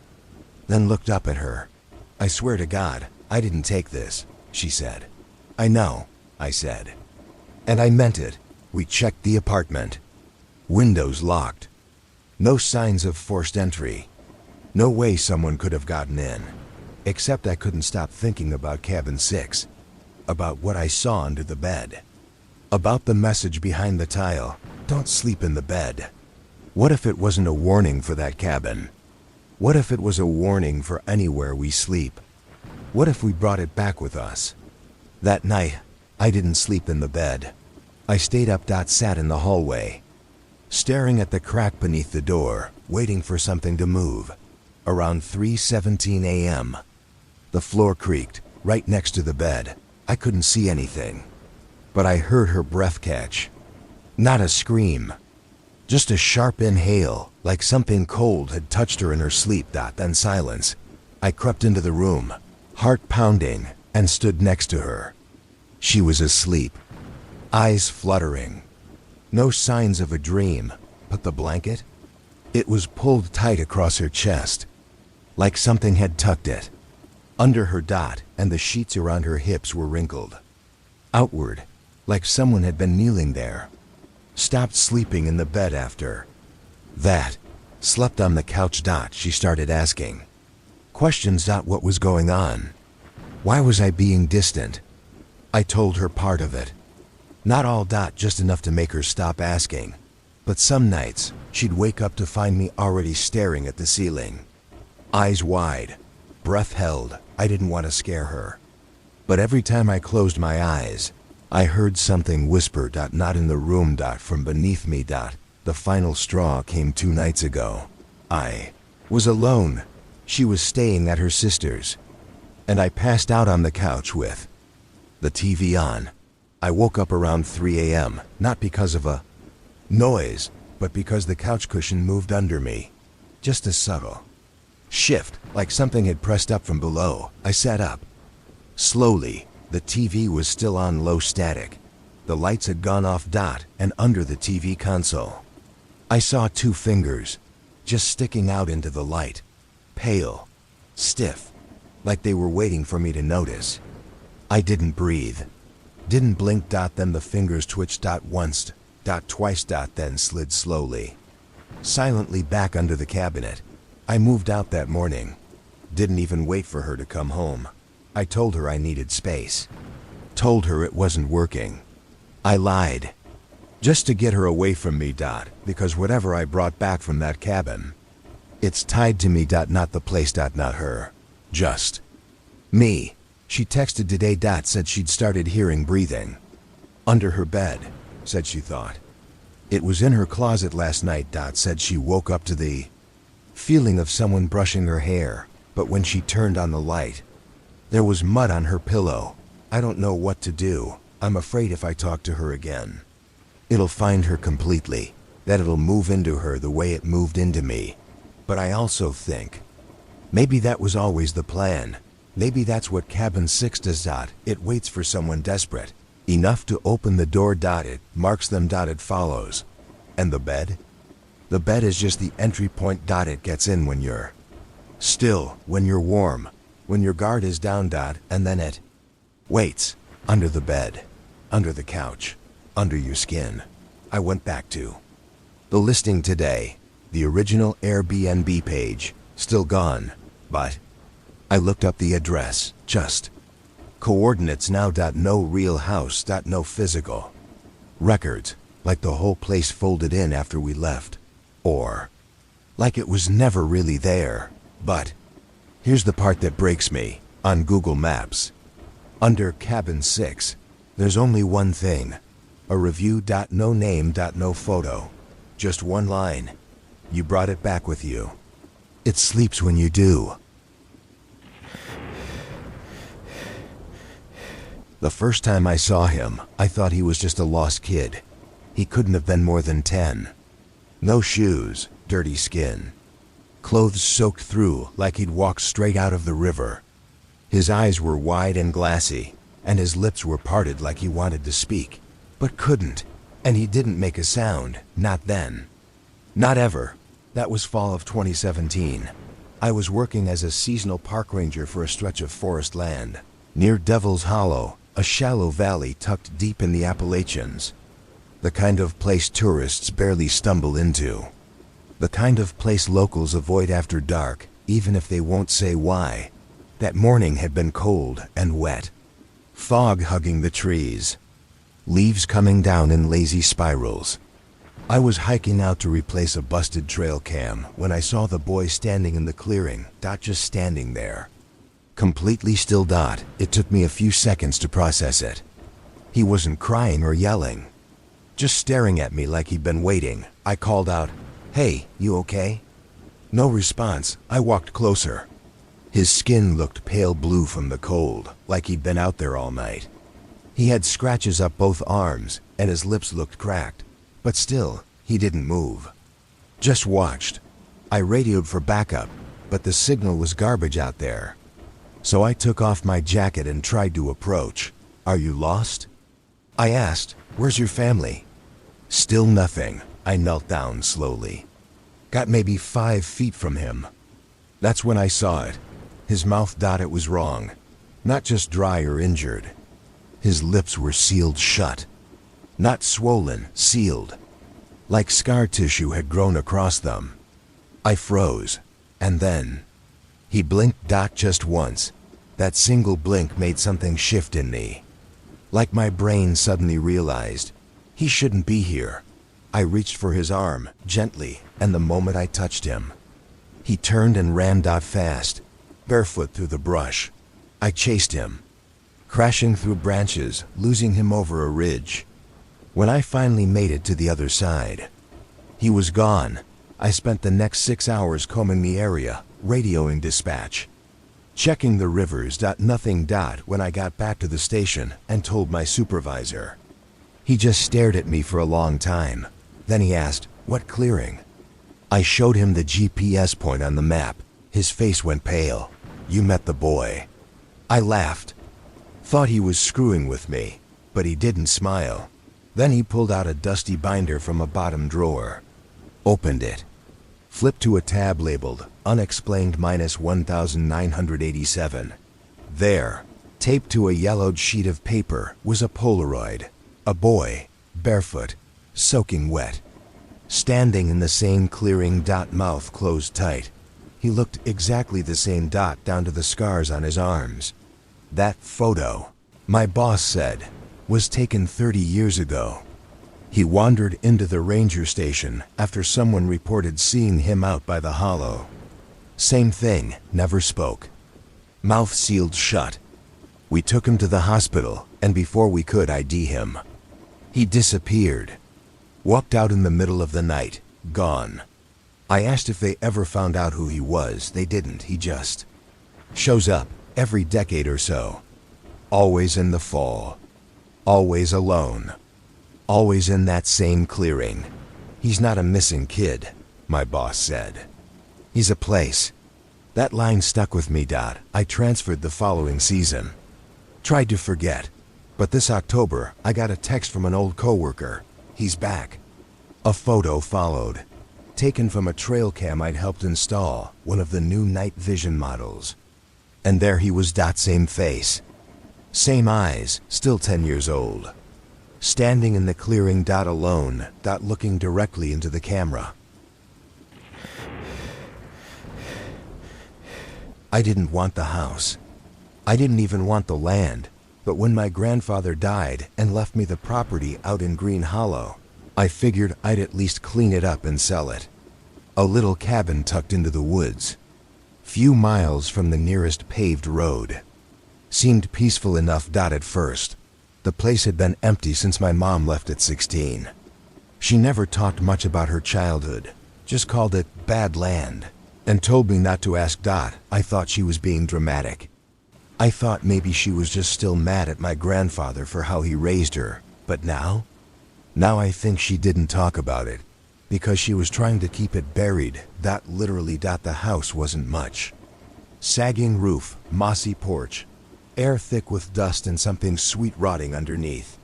then looked up at her. "I swear to God, I didn't take this," she said. "I know," I said. And I meant it. We checked the apartment. Windows locked. No signs of forced entry. No way someone could have gotten in. Except I couldn't stop thinking about cabin 6. About what I saw under the bed. About the message behind the tile. "Don't sleep in the bed." What if it wasn't a warning for that cabin? What if it was a warning for anywhere we sleep? What if we brought it back with us? That night, I didn't sleep in the bed. I stayed up. Sat in the hallway, staring at the crack beneath the door, waiting for something to move. Around 3:17 a.m., the floor creaked, right next to the bed. I couldn't see anything, but I heard her breath catch. Not a scream, just a sharp inhale, like something cold had touched her in her sleep. Then silence. I crept into the room, heart pounding, and stood next to her. She was asleep, eyes fluttering. No signs of a dream, but the blanket? It was pulled tight across her chest, like something had tucked it under her. And the sheets around her hips were wrinkled outward, like someone had been kneeling there. Stopped sleeping in the bed after that. Slept on the couch. She started asking questions. What was going on? Why was I being distant? I told her part of it. Not all. Just enough to make her stop asking. But some nights, she'd wake up to find me already staring at the ceiling. Eyes wide, breath held. I didn't want to scare her. But every time I closed my eyes, I heard something whisper. Not in the room. From beneath me. The final straw came 2 nights ago. I was alone. She was staying at her sister's, and I passed out on the couch with the TV on. I woke up around 3 a.m., not because of a noise, but because the couch cushion moved under me. Just a subtle shift, like something had pressed up from below. I sat up. Slowly, the TV was still on low static. The lights had gone off. And under the TV console, I saw 2 fingers, just sticking out into the light. Pale, stiff, like they were waiting for me to notice. I didn't breathe, didn't blink. Then the fingers twitched. Once, twice. Then slid slowly, silently back under the cabinet. I moved out that morning. Didn't even wait for her to come home. I told her I needed space. Told her it wasn't working. I lied, just to get her away from me. Because whatever I brought back from that cabin, it's tied to me. Not the place. Not her. Just me. She texted today. Said she'd started hearing breathing under her bed. Said she thought it was in her closet last night. Said she woke up to the feeling of someone brushing her hair, but when she turned on the light, there was mud on her pillow. I don't know what to do. I'm afraid if I talk to her again, it'll find her completely, that it'll move into her the way it moved into me. But I also think maybe that was always the plan. Maybe that's what Cabin 6 does. It waits for someone desperate enough to open the door. It marks them. It follows. And the bed? The bed is just the entry point. It gets in when you're still, when you're warm, when your guard is down. And then it waits under the bed, under the couch, under your skin. I went back to the listing today, the original Airbnb page, still gone, but I looked up the address, just coordinates now. No real house. No physical records, like the whole place folded in after we left, or like it was never really there. But here's the part that breaks me. On Google Maps, under Cabin 6, there's only one thing, a review. No name. No photo, just one line. You brought it back with you. It sleeps when you do. The first time I saw him, I thought he was just a lost kid. He couldn't have been more than 10. No shoes, dirty skin. Clothes soaked through like he'd walked straight out of the river. His eyes were wide and glassy, and his lips were parted like he wanted to speak, but couldn't. And he didn't make a sound, not then. Not ever. That was fall of 2017. I was working as a seasonal park ranger for a stretch of forest land, near Devil's Hollow, a shallow valley tucked deep in the Appalachians. The kind of place tourists barely stumble into. The kind of place locals avoid after dark, even if they won't say why. That morning had been cold and wet. Fog hugging the trees. Leaves coming down in lazy spirals. I was hiking out to replace a busted trail cam when I saw the boy standing in the clearing, just standing there. Completely still. It took me a few seconds to process it. He wasn't crying or yelling. Just staring at me like he'd been waiting. I called out, "Hey, you okay?" No response. I walked closer. His skin looked pale blue from the cold, like he'd been out there all night. He had scratches up both arms, and his lips looked cracked. But still, he didn't move. Just watched. I radioed for backup, but the signal was garbage out there. So I took off my jacket and tried to approach. "Are you lost?" I asked. "Where's your family?" Still nothing. I knelt down slowly. Got maybe 5 feet from him. That's when I saw it. His mouth. It was wrong. Not just dry or injured. His lips were sealed shut. Not swollen, sealed. Like scar tissue had grown across them. I froze. And then he blinked. Just once. That single blink made something shift in me. Like my brain suddenly realized, he shouldn't be here. I reached for his arm, gently, and the moment I touched him, he turned and ran. Fast, barefoot through the brush. I chased him, crashing through branches, losing him over a ridge. When I finally made it to the other side, he was gone. I spent the next 6 hours combing the area, radioing dispatch, checking the rivers. Nothing. When I got back to the station and told my supervisor, he just stared at me for a long time. Then he asked, "What clearing?" I showed him the GPS point on the map. His face went pale. "You met the boy." I laughed. Thought he was screwing with me, but he didn't smile. Then he pulled out a dusty binder from a bottom drawer, opened it, flipped to a tab labeled "Unexplained -1987. There, taped to a yellowed sheet of paper, was a Polaroid. A boy, barefoot, soaking wet, standing in the same clearing. Mouth closed tight. He looked exactly the same. Down to the scars on his arms. That photo, my boss said, was taken 30 years ago. He wandered into the ranger station after someone reported seeing him out by the hollow. Same thing, never spoke. Mouth sealed shut. We took him to the hospital, and before we could ID him, he disappeared. Walked out in the middle of the night, gone. I asked if they ever found out who he was. They didn't. He just shows up every decade or so. Always in the fall. Always alone. Always in that same clearing. He's not a missing kid, my boss said. He's a place. That line stuck with me. I transferred the following season. Tried to forget. But this October, I got a text from an old coworker. He's back. A photo followed. Taken from a trail cam I'd helped install, one of the new night vision models. And there he was. Same face. Same eyes, still 10 years old. Standing in the clearing. Alone. Looking directly into the camera. I didn't want the house. I didn't even want the land. But when my grandfather died and left me the property out in Green Hollow, I figured I'd at least clean it up and sell it. A little cabin tucked into the woods, few miles from the nearest paved road. Seemed peaceful enough. At first, the place had been empty since my mom left at 16. She never talked much about her childhood, just called it bad land, and told me not to ask Dot. I thought she was being dramatic. I thought maybe she was just still mad at my grandfather for how he raised her, but now I think she didn't talk about it, because she was trying to keep it buried. The house wasn't much. Sagging roof, mossy porch, air thick with dust and something sweet rotting underneath.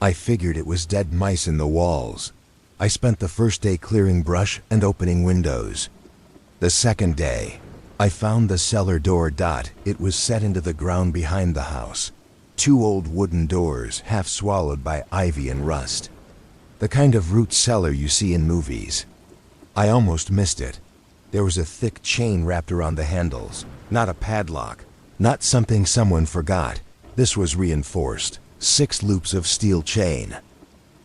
I figured it was dead mice in the walls. I spent the first day clearing brush and opening windows. The second day, I found the cellar door. It was set into the ground behind the house. 2 old wooden doors, half swallowed by ivy and rust. The kind of root cellar you see in movies. I almost missed it. There was a thick chain wrapped around the handles, not a padlock, not something someone forgot. This was reinforced. 6 loops of steel chain,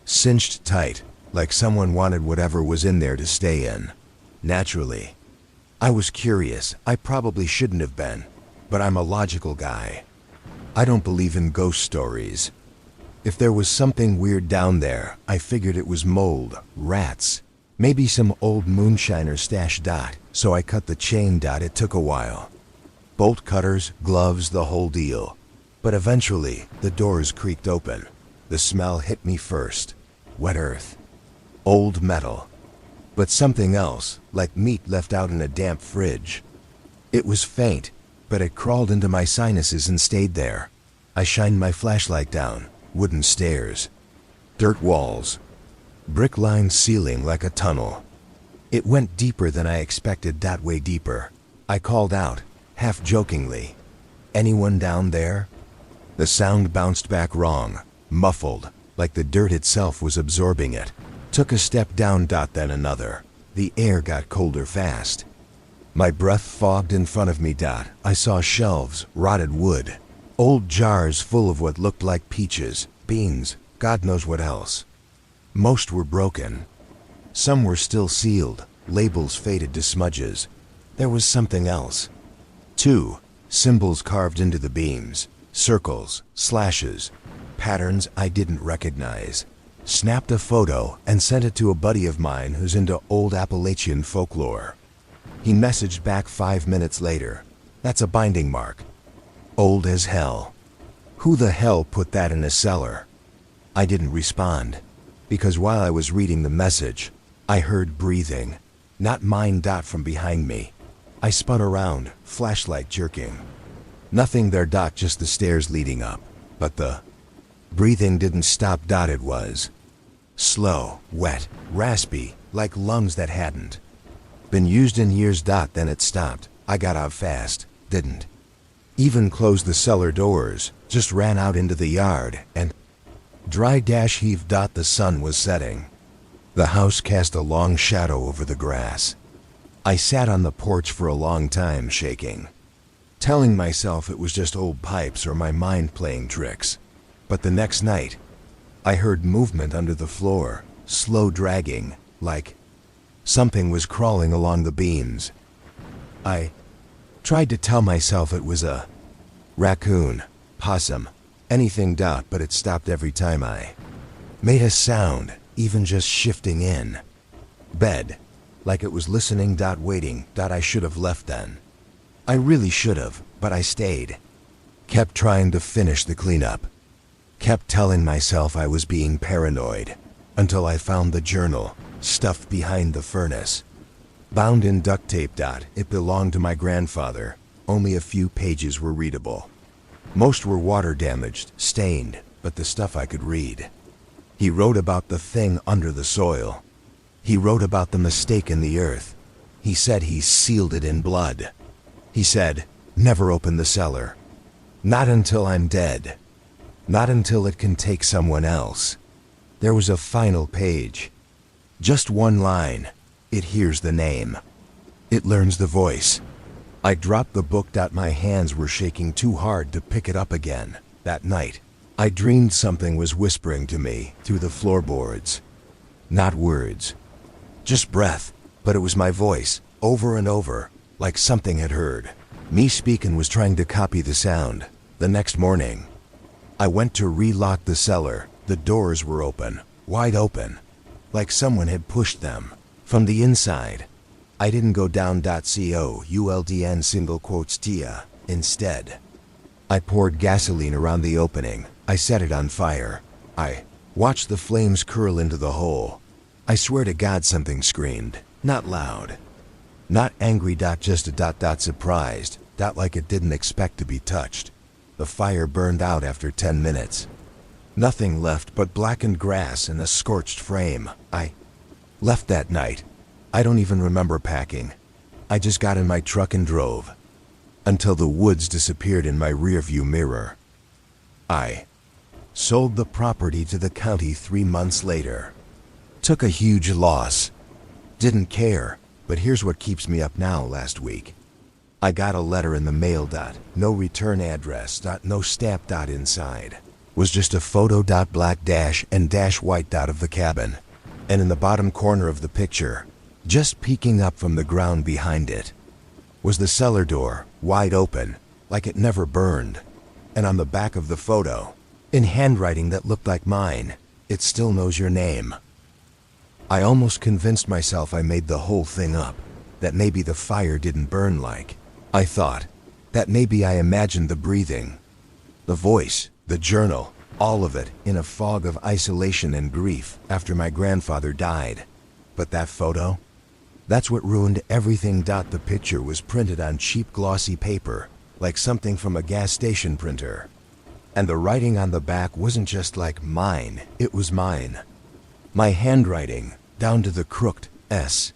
cinched tight, like someone wanted whatever was in there to stay in. Naturally, I was curious. I probably shouldn't have been, but I'm a logical guy. I don't believe in ghost stories. If there was something weird down there, I figured it was mold, rats, maybe some old moonshiner stash. So I cut the chain. It took a while. Bolt cutters, gloves, the whole deal. But eventually, the doors creaked open. The smell hit me first. Wet earth. Old metal. But something else, like meat left out in a damp fridge. It was faint, but it crawled into my sinuses and stayed there. I shined my flashlight down. Wooden stairs. Dirt walls. Brick-lined ceiling like a tunnel. It went deeper than I expected. Way deeper. I called out, half jokingly, "Anyone down there?" The sound bounced back wrong, muffled, like the dirt itself was absorbing it. Took a step down. Then another. The air got colder fast. My breath fogged in front of me. I saw shelves, rotted wood, old jars full of what looked like peaches, beans, God knows what else. Most were broken. Some were still sealed, labels faded to smudges. There was something else. 2 symbols carved into the beams, circles, slashes, patterns I didn't recognize. Snapped a photo and sent it to a buddy of mine who's into old Appalachian folklore. He messaged back 5 minutes later. "That's a binding mark. Old as hell. Who the hell put that in a cellar?" I didn't respond, because while I was reading the message, I heard breathing. Not mine. From behind me. I spun around, flashlight jerking. Nothing there. Just the stairs leading up. But the breathing didn't stop. It was slow, wet, raspy, like lungs that hadn't been used in years. Then it stopped. I got out fast. Didn't even close the cellar doors. Just ran out into the yard and dry heaved. The sun was setting. The house cast a long shadow over the grass. I sat on the porch for a long time, shaking, telling myself it was just old pipes or my mind playing tricks. But the next night, I heard movement under the floor, slow dragging, like something was crawling along the beams. I tried to tell myself it was a raccoon, possum, anything. But it stopped every time I made a sound, even just shifting in bed, like it was listening. Waiting. I should have left then. I really should have, but I stayed. Kept trying to finish the cleanup. Kept telling myself I was being paranoid, until I found the journal, stuffed behind the furnace. Bound in duct tape. It belonged to my grandfather. Only a few pages were readable. Most were water damaged, stained, but the stuff I could read. He wrote about the thing under the soil. He wrote about the mistake in the earth. He said he sealed it in blood. He said, "Never open the cellar. Not until I'm dead. Not until it can take someone else." There was a final page. Just one line. It hears the name. It learns the voice. I dropped the book. My hands were shaking too hard to pick it up again. That night, I dreamed something was whispering to me through the floorboards. Not words, just breath, but it was my voice, over and over, like something had heard. Me speaking was trying to copy the sound. The next morning, I went to relock the cellar. The doors were open, wide open, like someone had pushed them. From the inside. I didn't go down .co/uldn single quotes tia. Instead, I poured gasoline around the opening. I set it on fire. I watched the flames curl into the hole. I swear to God something screamed. Not loud. Not angry. Just a surprised. Like it didn't expect to be touched. The fire burned out after 10 minutes. Nothing left but blackened grass and a scorched frame. I left that night. I don't even remember packing. I just got in my truck and drove. Until the woods disappeared in my rearview mirror. I sold the property to the county 3 months later. Took a huge loss. Didn't care, but here's what keeps me up now. Last week, I got a letter in the mail. No return address. No stamp. Inside was just a photo. Black dash and dash white. Of the cabin. And in the bottom corner of the picture, just peeking up from the ground behind it, was the cellar door, wide open, like it never burned. And on the back of the photo, in handwriting that looked like mine, it still knows your name. I almost convinced myself I made the whole thing up, that maybe the fire didn't burn like I thought, that maybe I imagined the breathing, the voice, the journal, all of it in a fog of isolation and grief after my grandfather died. But that photo? That's what ruined everything. The picture was printed on cheap glossy paper, like something from a gas station printer. And the writing on the back wasn't just like mine, it was mine. My handwriting, down to the crooked S.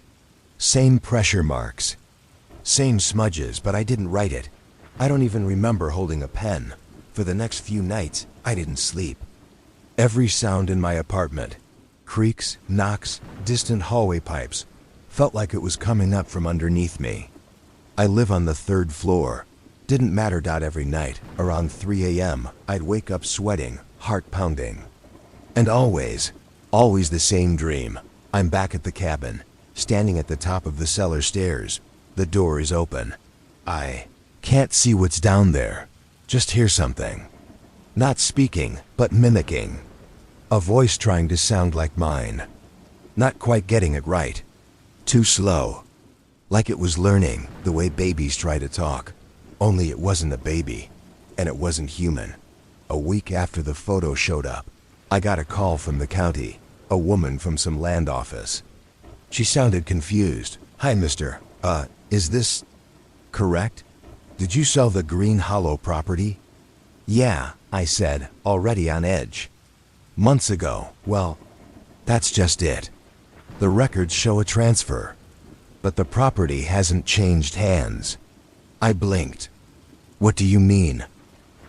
Same pressure marks. Same smudges, but I didn't write it. I don't even remember holding a pen. For the next few nights, I didn't sleep. Every sound in my apartment, creaks, knocks, distant hallway pipes, felt like it was coming up from underneath me. I live on the 3rd floor. Didn't matter. Every night, around 3 a.m., I'd wake up sweating, heart pounding. And always the same dream. I'm back at the cabin, standing at the top of the cellar stairs. The door is open. I can't see what's down there. Just hear something. Not speaking, but mimicking. A voice trying to sound like mine. Not quite getting it right. Too slow. Like it was learning the way babies try to talk. Only it wasn't a baby. And it wasn't human. A week after the photo showed up, I got a call from the county. A woman from some land office. She sounded confused. Hi, mister. Is this correct? Did you sell the Green Hollow property? Yeah, I said, already on edge. Months ago. Well, that's just it. The records show a transfer. But the property hasn't changed hands. I blinked. What do you mean?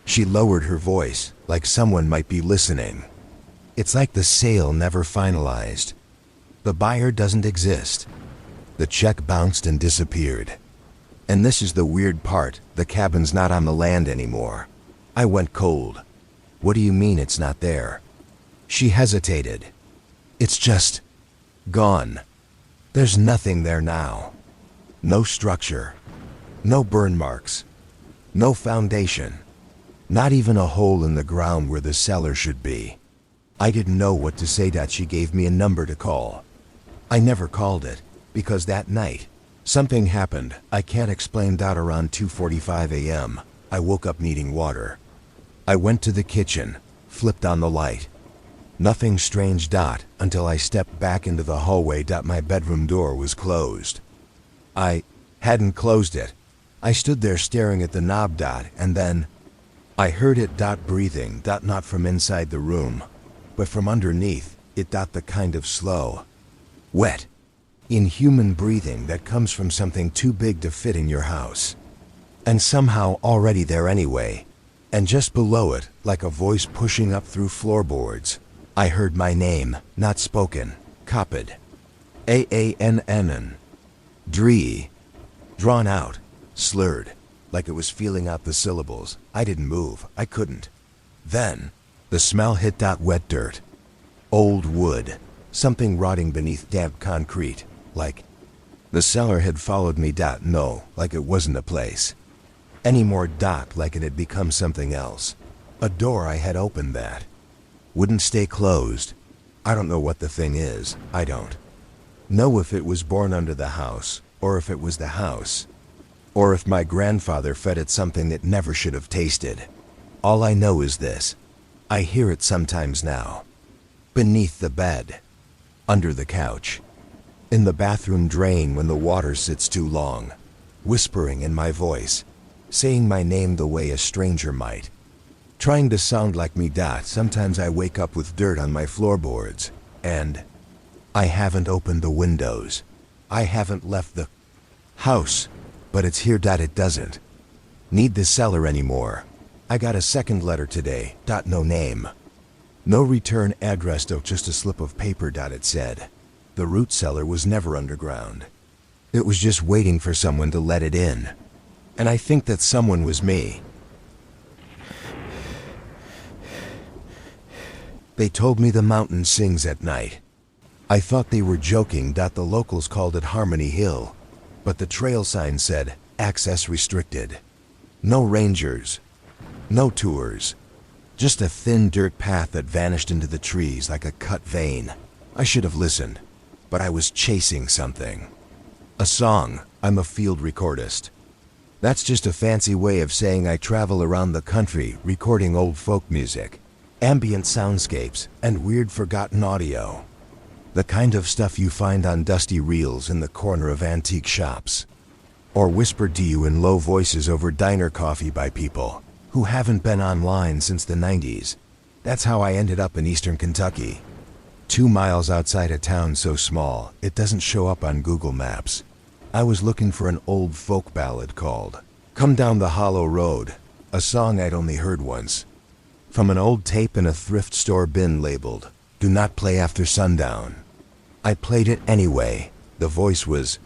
She lowered her voice, like someone might be listening. It's like the sale never finalized. The buyer doesn't exist. The check bounced and disappeared. And this is the weird part, the cabin's not on the land anymore. I went cold. What do you mean it's not there? She hesitated. It's just gone. There's nothing there now. No structure. No burn marks. No foundation. Not even a hole in the ground where the cellar should be. I didn't know what to say. She gave me a number to call. I never called it, because that night, something happened. I can't explain. Around 2:45 a.m., I woke up needing water. I went to the kitchen, flipped on the light. Nothing strange. Until I stepped back into the hallway. My bedroom door was closed. I hadn't closed it. I stood there staring at the knob. And then I heard it. Breathing. Not from inside the room, but from underneath it. The kind of slow, wet, inhuman breathing that comes from something too big to fit in your house. And somehow already there anyway. And just below it, like a voice pushing up through floorboards, I heard my name, not spoken, copied. A-A-N-N-N. Dree. Drawn out, slurred, like it was feeling out the syllables. I didn't move. I couldn't. Then, the smell hit. Wet dirt. Old wood. Something rotting beneath damp concrete. Like the cellar had followed me. No, like it wasn't a place anymore. Like it had become something else. A door I had opened that wouldn't stay closed. I don't know what the thing is. I don't. Know if it was born under the house, or if it was the house, or if my grandfather fed it something that never should have tasted. All I know is this: I hear it sometimes now. Beneath the bed, under the couch, in the bathroom drain when the water sits too long, whispering in my voice, saying my name the way a stranger might, trying to sound like me. Sometimes I wake up with dirt on my floorboards, and I haven't opened the windows. I haven't left the house, but it's here. It doesn't need the cellar anymore. I got a second letter today. No name. No return address, just a slip of paper. It said the root cellar was never underground. It was just waiting for someone to let it in. And I think that someone was me. They told me the mountain sings at night. I thought they were joking. The locals called it Harmony Hill, but the trail sign said access restricted. No rangers, no tours, just a thin dirt path that vanished into the trees like a cut vein. I should have listened, but I was chasing something. A song. I'm a field recordist. That's just a fancy way of saying I travel around the country recording old folk music, ambient soundscapes, and weird forgotten audio. The kind of stuff you find on dusty reels in the corner of antique shops, or whispered to you in low voices over diner coffee by people who haven't been online since the 90s. That's how I ended up in eastern Kentucky, 2 miles outside a town so small it doesn't show up on Google Maps. I was looking for an old folk ballad called "Come Down the Hollow Road," a song I'd only heard once, from an old tape in a thrift store bin labeled "Do Not Play After Sundown." I played it anyway. The voice was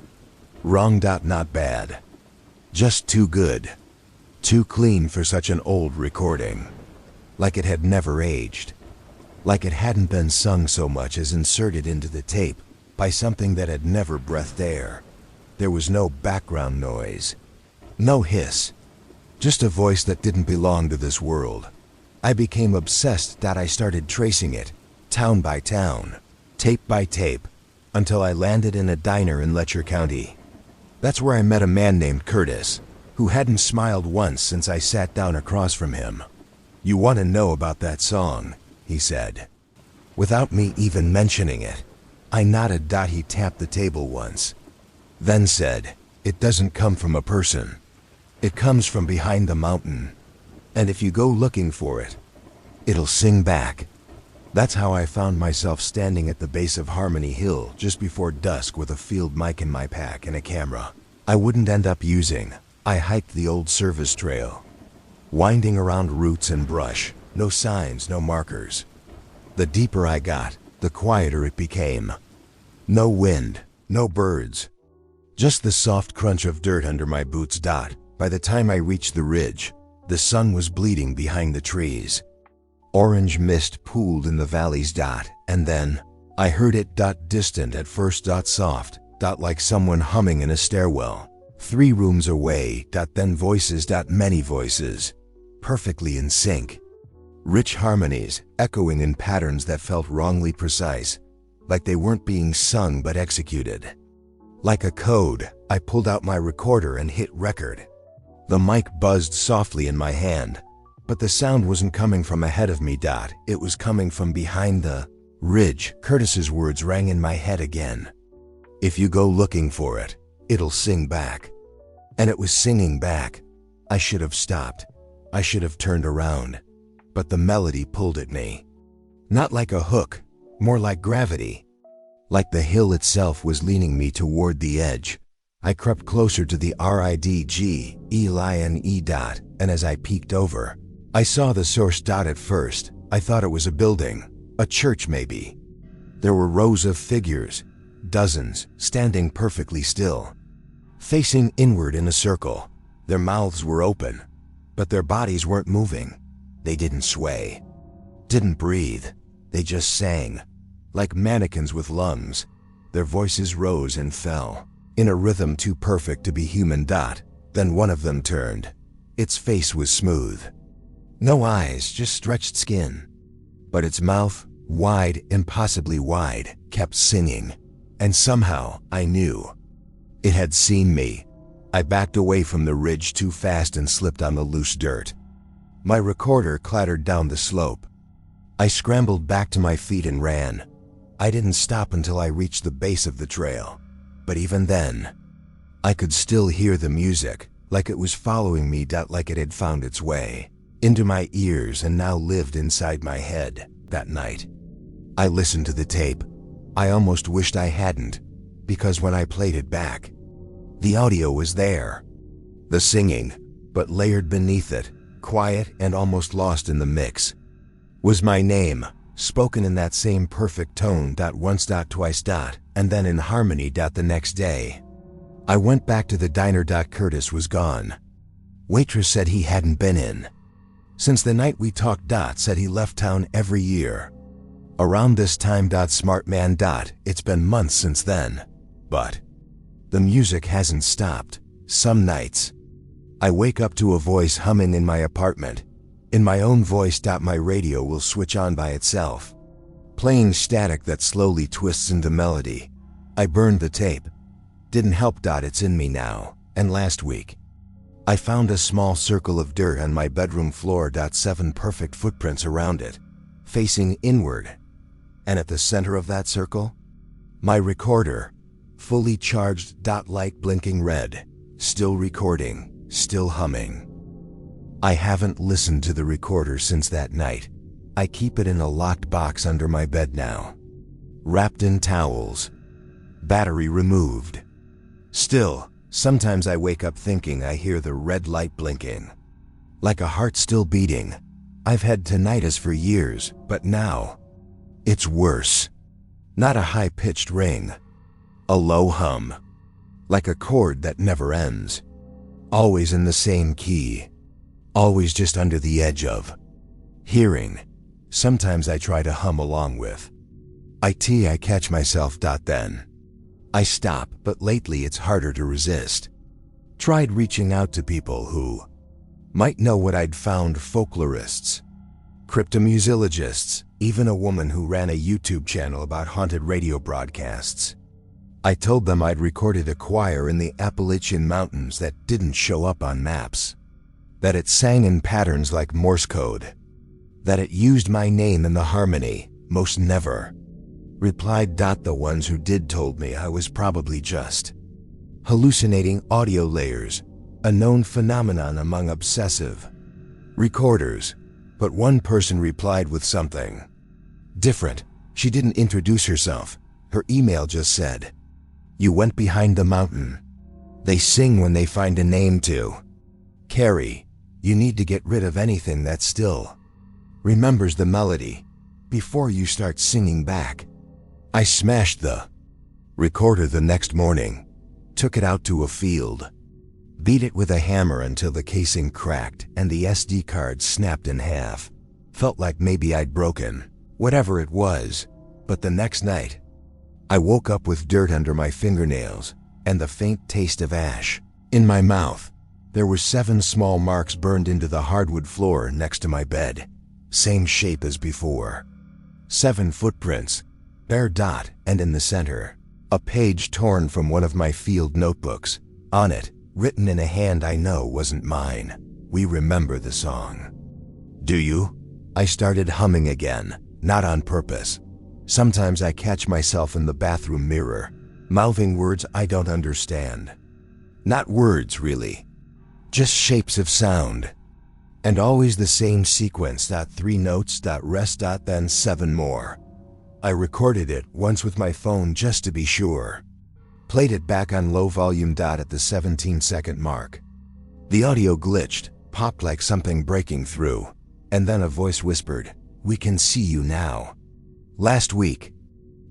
wrong. Not bad. Just too good. Too clean for such an old recording. Like it had never aged. Like it hadn't been sung so much as inserted into the tape by something that had never breathed air. There was no background noise. No hiss. Just a voice that didn't belong to this world. I became obsessed. I started tracing it, town by town, tape by tape, until I landed in a diner in Letcher County. That's where I met a man named Curtis, who hadn't smiled once since I sat down across from him. "You want to know about that song?" he said. Without me even mentioning it, I nodded. He tapped the table once, then said, "It doesn't come from a person. It comes from behind the mountain. And if you go looking for it, it'll sing back." That's how I found myself standing at the base of Harmony Hill just before dusk with a field mic in my pack and a camera I wouldn't end up using. I hiked the old service trail, winding around roots and brush, no signs, no markers. The deeper I got, the quieter it became. No wind, no birds, just the soft crunch of dirt under my boots. By the time I reached the ridge, the sun was bleeding behind the trees. Orange mist pooled in the valleys. And then I heard it. Distant at first. Soft. Like someone humming in a stairwell 3 rooms away. Then voices. Many voices, perfectly in sync. Rich harmonies, echoing in patterns that felt wrongly precise, like they weren't being sung but executed. Like a code, I pulled out my recorder and hit record. The mic buzzed softly in my hand, but the sound wasn't coming from ahead of me. It was coming from behind the ridge. Curtis's words rang in my head again. "If you go looking for it, it'll sing back." And it was singing back. I should have stopped. I should have turned around. But the melody pulled at me. Not like a hook, more like gravity. Like the hill itself was leaning me toward the edge. I crept closer to the ridge, Line. And as I peeked over, I saw the source. At first, I thought it was a building, a church maybe. There were rows of figures, dozens, standing perfectly still, facing inward in a circle. Their mouths were open, but their bodies weren't moving. They didn't sway, didn't breathe. They just sang, like mannequins with lungs. Their voices rose and fell, in a rhythm too perfect to be human. Then one of them turned. Its face was smooth. No eyes, just stretched skin. But its mouth, wide, impossibly wide, kept singing. and somehow I knew. It had seen me. I backed away from the ridge too fast and slipped on the loose dirt. My recorder clattered down the slope. I scrambled back to my feet and ran. I didn't stop until I reached the base of the trail. But even then, I could still hear the music, like it was following me, like it had found its way into my ears and now lived inside my head. That night, I listened to the tape. I almost wished I hadn't, because when I played it back, the audio was there. The singing, but layered beneath it, quiet and almost lost in the mix, was my name, spoken in that same perfect tone. Once, twice, and then in harmony. The next day, I went back to the diner. Curtis was gone. Waitress said he hadn't been in since the night we talked. Said he left town every year around this time. Smart man. It's been months since then, but the music hasn't stopped. Some nights, I wake up to a voice humming in my apartment, in my own voice. My radio will switch on by itself, playing static that slowly twists into melody. I burned the tape. Didn't help. It's in me now. And last week, I found a small circle of dirt on my bedroom floor. 7 perfect footprints around it, facing inward. And at the center of that circle, my recorder, fully charged. Light blinking red, still recording, still humming. I haven't listened to the recorder since that night. I keep it in a locked box under my bed now, wrapped in towels, battery removed. Still, sometimes I wake up thinking I hear the red light blinking, like a heart still beating. I've had tinnitus for years, but now, it's worse. Not a high-pitched ring, a low hum, like a chord that never ends, always in the same key, always just under the edge of hearing. Sometimes I try to hum along with it. I catch myself. Then I stop, but lately it's harder to resist. Tried reaching out to people who might know what I'd found: folklorists, cryptomusiologists, even a woman who ran a YouTube channel about haunted radio broadcasts. I told them I'd recorded a choir in the Appalachian Mountains that didn't show up on maps, that it sang in patterns like Morse code, that it used my name in the harmony. Most never replied. The ones who did told me I was probably just hallucinating audio layers, a known phenomenon among obsessive recorders. But one person replied with something different. She didn't introduce herself. Her email just said, "You went behind the mountain. They sing when they find a name to carry. You need to get rid of anything that still remembers the melody before you start singing back." I smashed the recorder the next morning, took it out to a field, beat it with a hammer until the casing cracked and the SD card snapped in half. Felt like maybe I'd broken whatever it was. But the next night, I woke up with dirt under my fingernails and the faint taste of ash in my mouth. There were 7 small marks burned into the hardwood floor next to my bed, same shape as before. 7 footprints, bare. And in the center, a page torn from one of my field notebooks. On it, written in a hand I know wasn't mine: "We remember the song." Do you? I started humming again, not on purpose. Sometimes I catch myself in the bathroom mirror, mouthing words I don't understand. Not words, really, just shapes of sound. And always the same sequence. 3 notes. Rest. Then 7 more. I recorded it once with my phone just to be sure. Played it back on low volume. At the 17-second mark, the audio glitched, popped like something breaking through, and then a voice whispered, "We can see you now." Last week,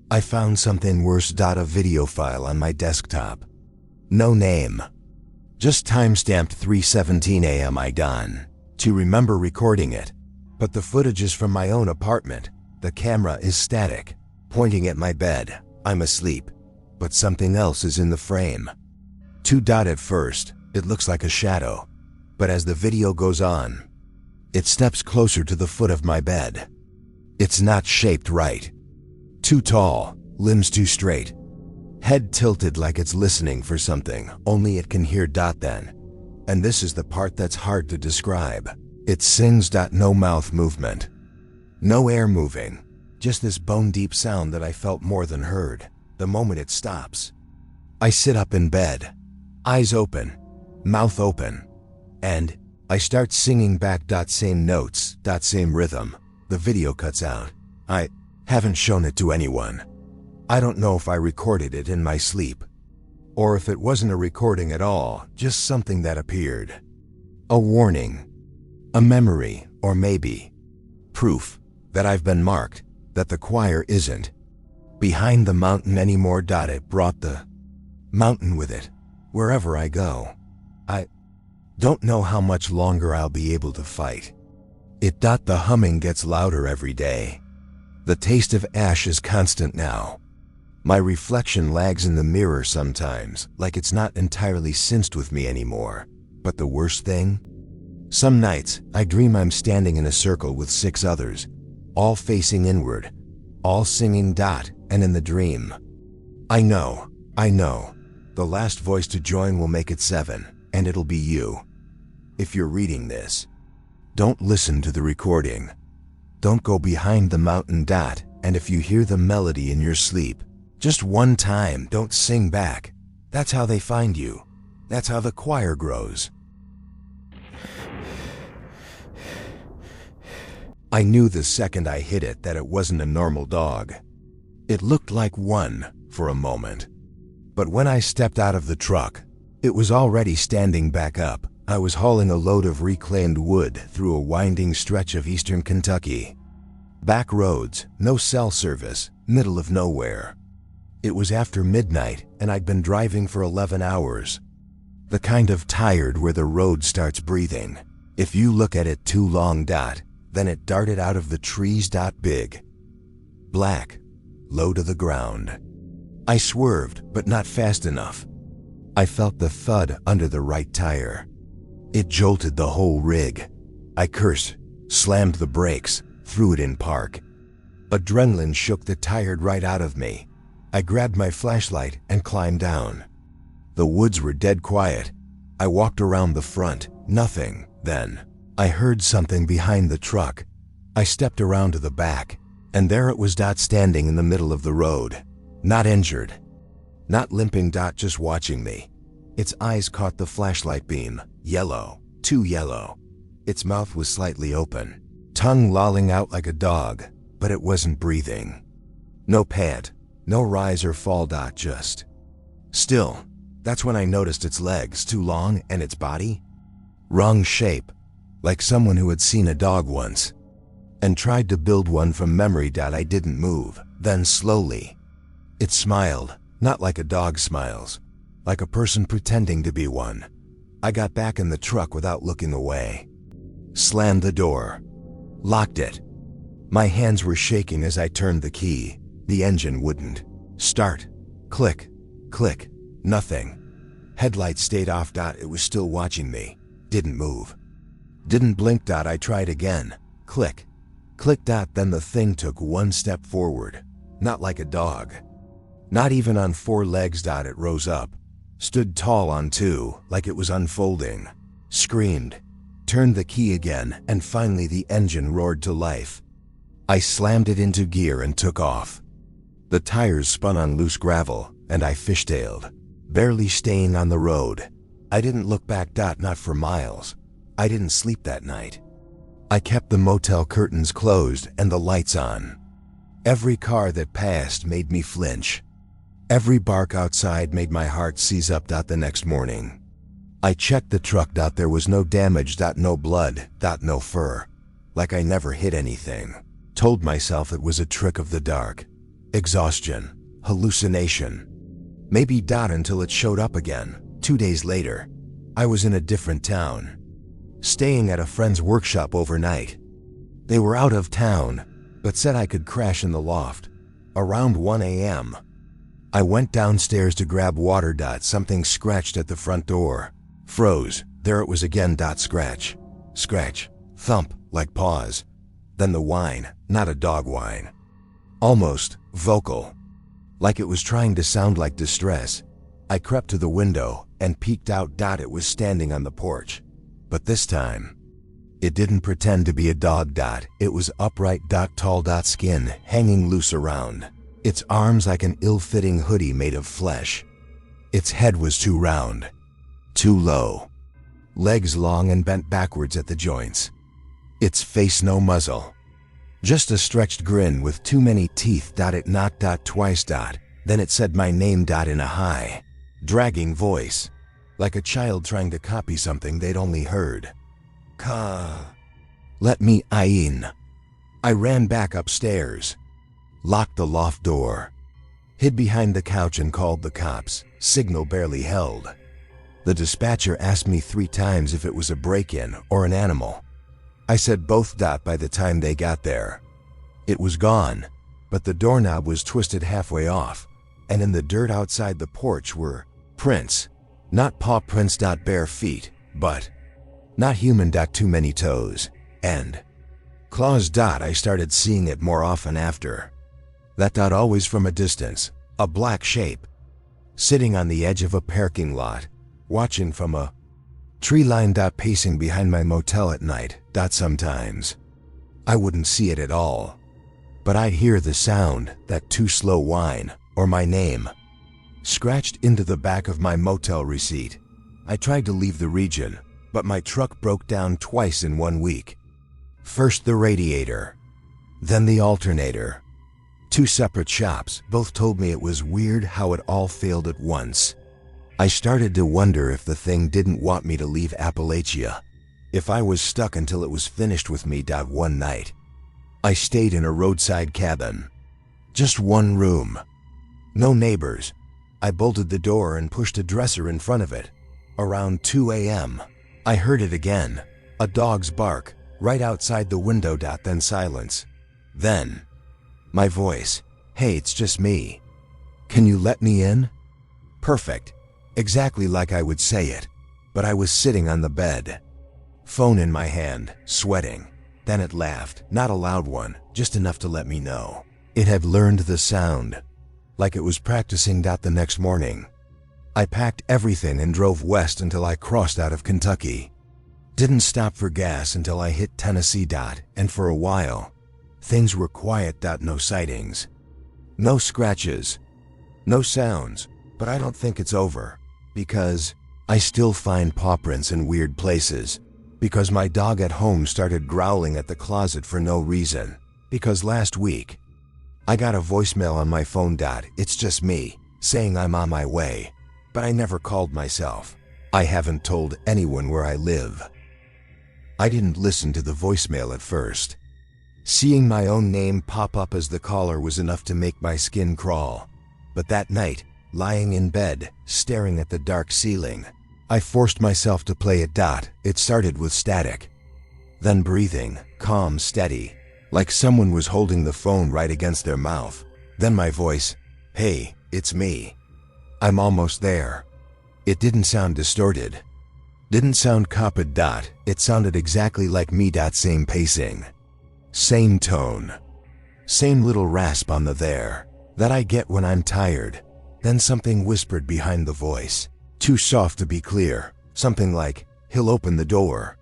I found something worse. A video file on my desktop. No name. Just timestamped 3:17 a.m. I done to remember recording it. But the footage is from my own apartment. The camera is static, pointing at my bed. I'm asleep, but something else is in the frame. 2. At first, it looks like a shadow, but as the video goes on, it steps closer to the foot of my bed. It's not shaped right. Too tall, limbs too straight. Head tilted like it's listening for something, only it can hear. Then. And this is the part that's hard to describe. It sings. No mouth movement. No air moving. Just this bone-deep sound that I felt more than heard. The moment it stops. I sit up in bed. Eyes open. Mouth open. And I start singing back. Same notes. Same rhythm. The video cuts out. I haven't shown it to anyone. I don't know if I recorded it in my sleep, or if it wasn't a recording at all, just something that appeared. A warning, a memory, or maybe proof that I've been marked, that the choir isn't behind the mountain anymore. It brought the mountain with it, wherever I go. I don't know how much longer I'll be able to fight it. The humming gets louder every day. The taste of ash is constant now. My reflection lags in the mirror sometimes, like it's not entirely synced with me anymore. But the worst thing? Some nights, I dream I'm standing in a circle with 6 others, all facing inward, all singing. And in the dream, I know, the last voice to join will make it 7, and it'll be you. If you're reading this, don't listen to the recording. Don't go behind the mountain. And if you hear the melody in your sleep, just one time, don't sing back. That's how they find you. That's how the choir grows. I knew the second I hit it that it wasn't a normal dog. It looked like one for a moment. But when I stepped out of the truck, it was already standing back up. I was hauling a load of reclaimed wood through a winding stretch of eastern Kentucky. Back roads, no cell service, middle of nowhere. It was after midnight, and I'd been driving for 11 hours. The kind of tired where the road starts breathing. If you look at it too long. Then it darted out of the trees. Big. Black. Low to the ground. I swerved, but not fast enough. I felt the thud under the right tire. It jolted the whole rig. I cursed, slammed the brakes, threw it in park. Adrenaline shook the tired right out of me. I grabbed my flashlight and climbed down. The woods were dead quiet. I walked around the front, nothing. Then I heard something behind the truck. I stepped around to the back, and there it was. Standing in the middle of the road. Not injured. Not limping. Just watching me. Its eyes caught the flashlight beam. Yellow. Too yellow. Its mouth was slightly open. Tongue lolling out like a dog, but it wasn't breathing. No pant. No rise or fall. Just still. That's when I noticed its legs too long and its body wrong shape, like someone who had seen a dog once and tried to build one from memory. I didn't move. Then slowly, it smiled, not like a dog smiles, like a person pretending to be one. I got back in the truck without looking away, slammed the door, locked it. My hands were shaking as I turned the key. The engine wouldn't start. Click, click, nothing. Headlights stayed off. It was still watching me. Didn't move. Didn't blink. I tried again. Click, click. Then the thing took one step forward. Not like a dog. Not even on 4 legs. It rose up. Stood tall on 2, like it was unfolding. Screamed. Turned the key again, and finally the engine roared to life. I slammed it into gear and took off. The tires spun on loose gravel, and I fishtailed, barely staying on the road. I didn't look back. Not for miles. I didn't sleep that night. I kept the motel curtains closed and the lights on. Every car that passed made me flinch. Every bark outside made my heart seize up. The next morning, I checked the truck. There was no damage. No blood. No fur. Like I never hit anything. Told myself it was a trick of the dark. Exhaustion. Hallucination. Maybe. Until it showed up again. 2 days later, I was in a different town, staying at a friend's workshop overnight. They were out of town, but said I could crash in the loft. Around 1 a.m., I went downstairs to grab water. Something scratched at the front door. Froze. There it was again. Scratch. Scratch. Thump, like paws. Then the whine, not a dog whine. Almost vocal. like it was trying to sound like distress. I crept to the window and peeked out. It was standing on the porch. But this time, it didn't pretend to be a dog. It was upright. Tall. Skin hanging loose around. Its arms like an ill-fitting hoodie made of flesh. Its head was too round, too low. Legs long and bent backwards at the joints. Its face no muzzle. Just a stretched grin with too many teeth. It knocked twice. Then it said my name in a high, dragging voice, like a child trying to copy something they'd only heard. Let me in. I ran back upstairs, locked the loft door, hid behind the couch and called the cops. Signal barely held. The dispatcher asked me 3 times if it was a break-in or an animal. I said both. By the time they got there, it was gone, but the doorknob was twisted halfway off, and in the dirt outside the porch were prints. Not paw prints. Bare feet, but not human. Too many toes. And claws. I started seeing it more often after that. Always from a distance, a black shape, sitting on the edge of a parking lot, watching from a tree line. Pacing behind my motel at night. Sometimes I wouldn't see it at all, but I'd hear the sound, that too slow whine, or my name, scratched into the back of my motel receipt. I tried to leave the region, but my truck broke down twice in 1 week. First the radiator, then the alternator. 2 separate shops both told me it was weird how it all failed at once. I started to wonder if the thing didn't want me to leave Appalachia, if I was stuck until it was finished with me. One night, I stayed in a roadside cabin. Just 1 room. No neighbors. I bolted the door and pushed a dresser in front of it. Around 2 a.m., I heard it again. A dog's bark, right outside the window. Then silence. Then, my voice. Hey, it's just me. Can you let me in? Perfect. Exactly like I would say it. But I was sitting on the bed, phone in my hand, sweating. Then it laughed, not a loud one, just enough to let me know it had learned the sound, like it was practicing. The next morning, I packed everything and drove west until I crossed out of Kentucky. Didn't stop for gas until I hit Tennessee. And for a while, things were quiet. No sightings, no scratches, no sounds. But I don't think it's over, because I still find paw prints in weird places, because my dog at home started growling at the closet for no reason, because last week, I got a voicemail on my phone. It's just me, saying I'm on my way, but I never called myself. I haven't told anyone where I live. I didn't listen to the voicemail at first. Seeing my own name pop up as the caller was enough to make my skin crawl. But that night, lying in bed, staring at the dark ceiling, I forced myself to play it. It started with static, then breathing, calm, steady, like someone was holding the phone right against their mouth. Then my voice, hey, it's me. I'm almost there. It didn't sound distorted. Didn't sound copied. It sounded exactly like me. Same pacing, same tone, same little rasp on the there that I get when I'm tired. Then something whispered behind the voice, too soft to be clear, something like, he'll open the door.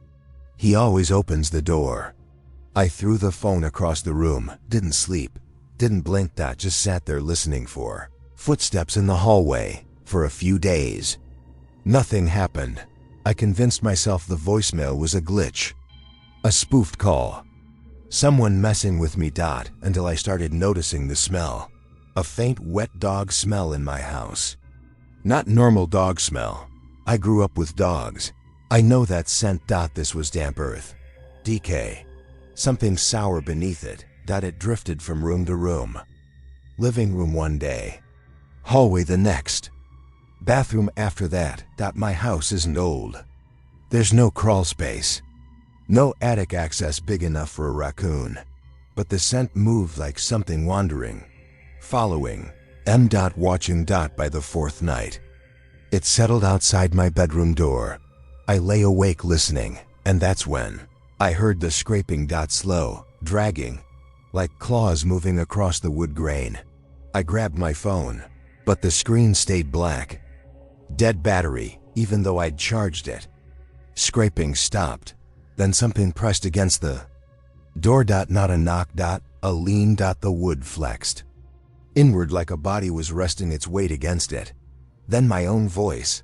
He always opens the door. I threw the phone across the room, didn't sleep, didn't blink. Just sat there listening for footsteps in the hallway for a few days. Nothing happened. I convinced myself the voicemail was a glitch, a spoofed call, someone messing with me. Until I started noticing the smell, a faint wet dog smell in my house. Not normal dog smell. I grew up with dogs. I know that scent. This was damp earth, decay, something sour beneath it. It drifted from room to room. Living room one day, hallway the next, bathroom after that. My house isn't old. There's no crawl space, no attic access big enough for a raccoon. But the scent moved like something wandering, following, watching. By the 4th night, it settled outside my bedroom door. I lay awake listening, and that's when I heard the scraping. Slow, dragging, like claws moving across the wood grain. I grabbed my phone, but the screen stayed black. Dead battery, even though I'd charged it. Scraping stopped. Then something pressed against the door. Not a knock. A lean. The wood flexed inward like a body was resting its weight against it. Then my own voice.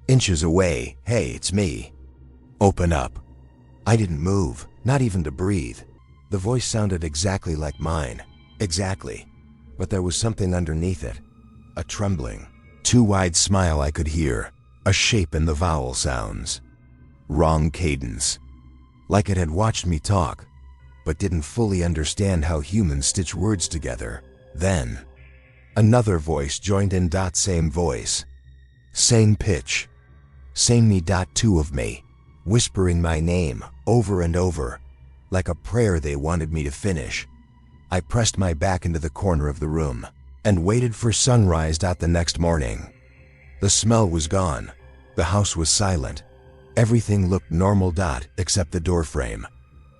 Inches away. Hey, it's me. Open up. I didn't move, not even to breathe. The voice sounded exactly like mine. Exactly. But there was something underneath it. A trembling, too wide smile I could hear. A shape in the vowel sounds. Wrong cadence. Like it had watched me talk, but didn't fully understand how humans stitch words together. Then, another voice joined in. Same voice. Same pitch. Same me. Two of me, whispering my name over and over, like a prayer they wanted me to finish. I pressed my back into the corner of the room and waited for sunrise. The next morning, the smell was gone. The house was silent. Everything looked normal. Except the doorframe.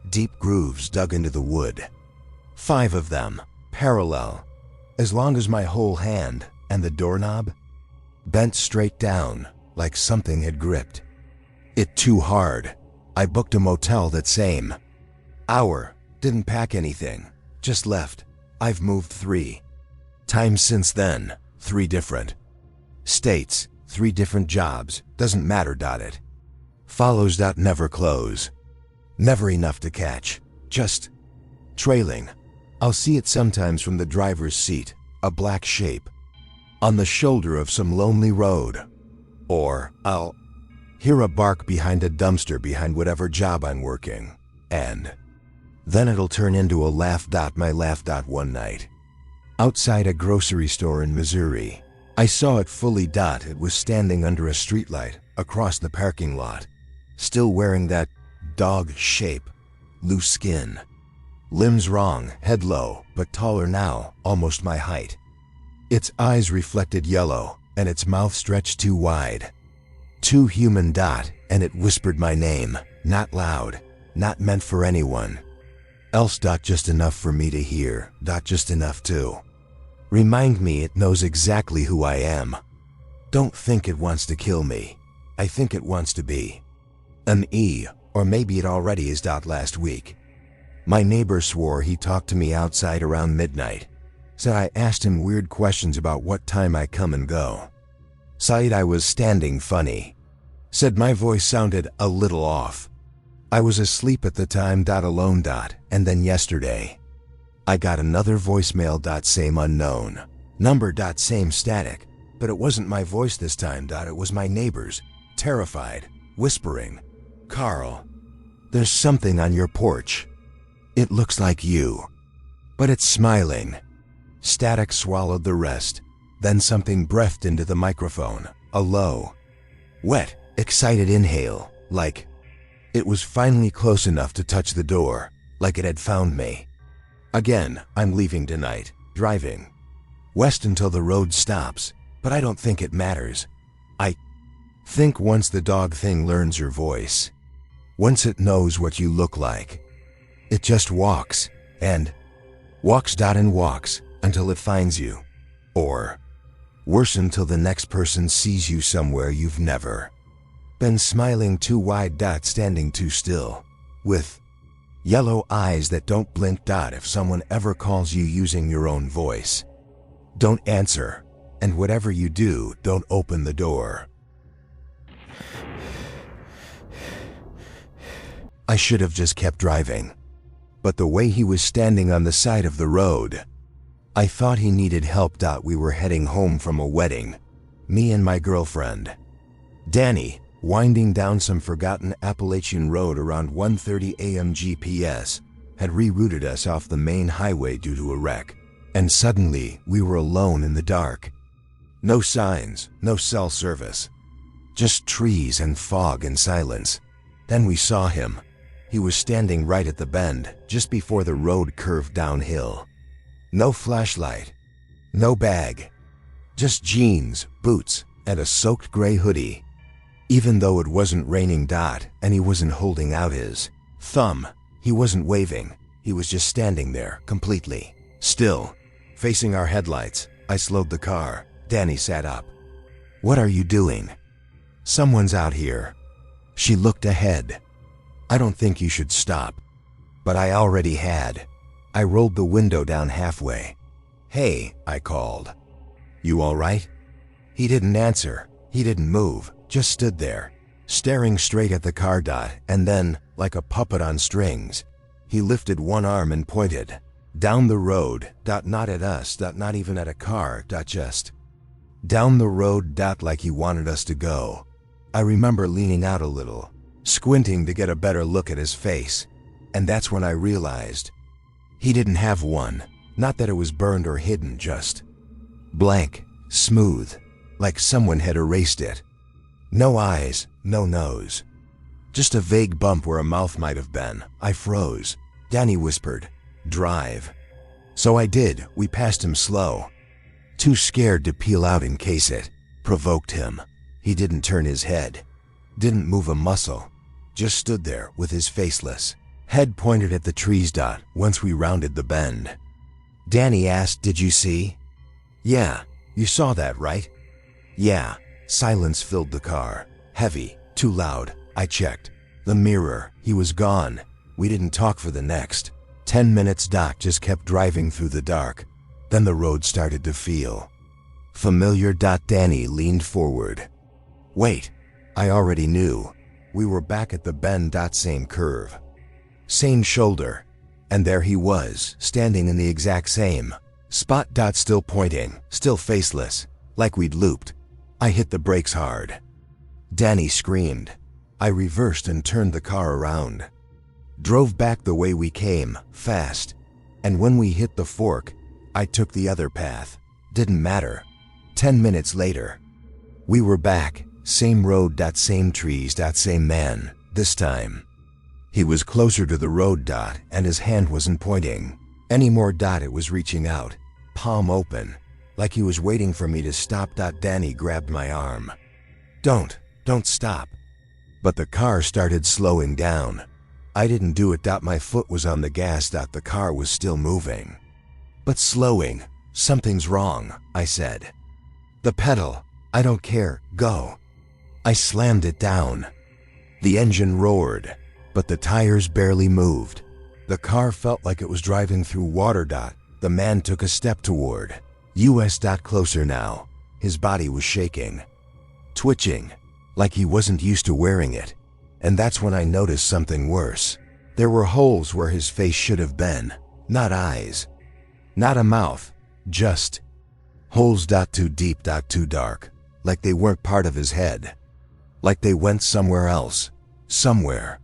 Deep grooves dug into the wood. 5 of them, parallel, as long as my whole hand, and the doorknob bent straight down, like something had gripped it too hard. I booked a motel that same hour, didn't pack anything, just left. I've moved 3 times since then, 3 different states, 3 different jobs, doesn't matter. It follows. Never close. Never enough to catch, just trailing. I'll see it sometimes from the driver's seat, a black shape on the shoulder of some lonely road. Or I'll hear a bark behind a dumpster behind whatever job I'm working. And then it'll turn into a laugh. My laugh. One night, outside a grocery store in Missouri, I saw it fully. It was standing under a streetlight across the parking lot, still wearing that dog shape, loose skin, limbs wrong, head low, but taller now, almost my height. Its eyes reflected yellow, and its mouth stretched too wide. Too human. And it whispered my name, not loud, not meant for anyone else. Just enough for me to hear. Just enough to remind me it knows exactly who I am. Don't think it wants to kill me. I think it wants to be an E, or maybe it already is. Last week, my neighbor swore he talked to me outside around midnight. Said I asked him weird questions about what time I come and go. Said I was standing funny. Said my voice sounded a little off. I was asleep at the time. Alone. And then yesterday, I got another voicemail. Same unknown number. Same static, but it wasn't my voice this time. It was my neighbor's, terrified, whispering, "Carl, there's something on your porch. It looks like you, but it's smiling." Static swallowed the rest. Then something breathed into the microphone, a low, wet, excited inhale, like it was finally close enough to touch the door, like it had found me. Again, I'm leaving tonight, driving west until the road stops, but I don't think it matters. I think once the dog thing learns your voice, once it knows what you look like, it just walks, and walks. And walks until it finds you. Or worse, until the next person sees you somewhere you've never been, smiling too wide. Standing too still, with yellow eyes that don't blink. If someone ever calls you using your own voice, don't answer, and whatever you do, don't open the door. I should have just kept driving, but the way he was standing on the side of the road, I thought he needed help. We were heading home from a wedding, me and my girlfriend, Danny, winding down some forgotten Appalachian road around 1:30 a.m. GPS had rerouted us off the main highway due to a wreck, and suddenly we were alone in the dark. No signs, no cell service, just trees and fog and silence. Then we saw him. He was standing right at the bend, just before the road curved downhill. No flashlight, no bag, just jeans, boots, and a soaked gray hoodie. Even though it wasn't raining. And he wasn't holding out his thumb, he wasn't waving, he was just standing there, completely still, facing our headlights. I slowed the car. Danny sat up. "What are you doing?" "Someone's out here." She looked ahead. "I don't think you should stop." But I already had. I rolled the window down halfway. "Hey," I called. "You all right?" He didn't answer. He didn't move, just stood there, staring straight at the car. And then, like a puppet on strings, he lifted one arm and pointed. Down the road. Not at us. Not even at a car. Just down the road. Like he wanted us to go. I remember leaning out a little, squinting to get a better look at his face. And that's when I realized he didn't have one. Not that it was burned or hidden, just blank, smooth, like someone had erased it. No eyes, no nose. Just a vague bump where a mouth might have been. I froze. Danny whispered, "Drive." So I did. We passed him slow. Too scared to peel out in case it provoked him. He didn't turn his head. Didn't move a muscle. Just stood there with his faceless head pointed at the trees. Once we rounded the bend, Danny asked, "Did you see?" "Yeah, you saw that, right?" "Yeah." Silence filled the car. Heavy, too loud. I checked the mirror. He was gone. We didn't talk for the next 10 minutes. Just kept driving through the dark. Then the road started to feel familiar. Danny leaned forward. "Wait." I already knew. We were back at the bend. Same curve, same shoulder. And there he was, standing in the exact same spot. Still pointing, still faceless, like we'd looped. I hit the brakes hard. Danny screamed. I reversed and turned the car around. Drove back the way we came, fast. And when we hit the fork, I took the other path. Didn't matter. 10 minutes later, we were back. Same road. Same trees. Same man. This time, he was closer to the road. And his hand wasn't pointing anymore. It was reaching out, palm open, like he was waiting for me to stop. Danny grabbed my arm. Don't stop." But the car started slowing down. I didn't do it. My foot was on the gas. The car was still moving, but slowing. "Something's wrong," I said. "The pedal." "I don't care. Go." I slammed it down. The engine roared, but the tires barely moved. The car felt like it was driving through water. The man took a step toward us. Closer now. His body was shaking, twitching, like he wasn't used to wearing it. And that's when I noticed something worse. There were holes where his face should have been. Not eyes, not a mouth, just holes. Too deep. Too dark, like they weren't part of his head. Like they went somewhere else, somewhere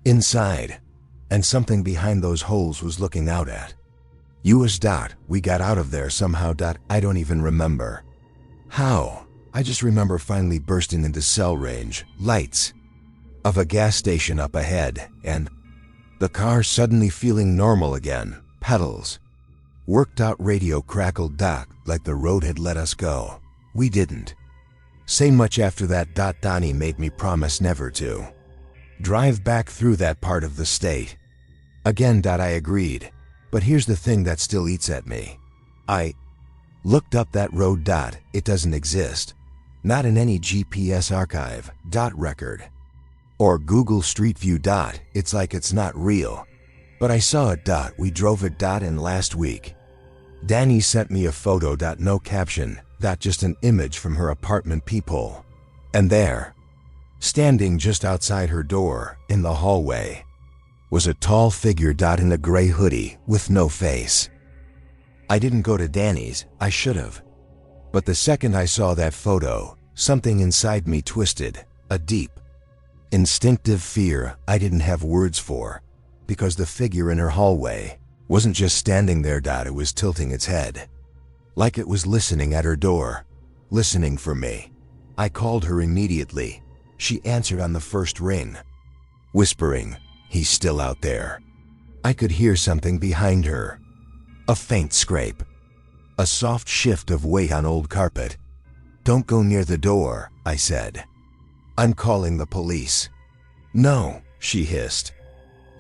inside. And something behind those holes was looking out at us. We got out of there somehow. I don't even remember how. I just remember finally bursting into cell range, lights of a gas station up ahead, and the car suddenly feeling normal again. Pedals worked out. Radio crackled. Like the road had let us go. We didn't say much after that. Donnie made me promise never to drive back through that part of the state again. I agreed. But here's the thing that still eats at me. I looked up that road. It doesn't exist. Not in any GPS archive. Record. Or Google Street View. It's like it's not real. But I saw it. We drove it. And last week, Danny sent me a photo. No caption. Just an image from her apartment peephole. And there, standing just outside her door, in the hallway, was a tall figure. In a gray hoodie, with no face. I didn't go to Danny's. I should have. But the second I saw that photo, something inside me twisted. A deep, instinctive fear I didn't have words for. Because the figure in her hallway wasn't just standing there. It was tilting its head, like it was listening at her door, listening for me. I called her immediately. She answered on the first ring, whispering, "He's still out there." I could hear something behind her. A faint scrape. A soft shift of weight on old carpet. "Don't go near the door," I said. "I'm calling the police." "No," she hissed.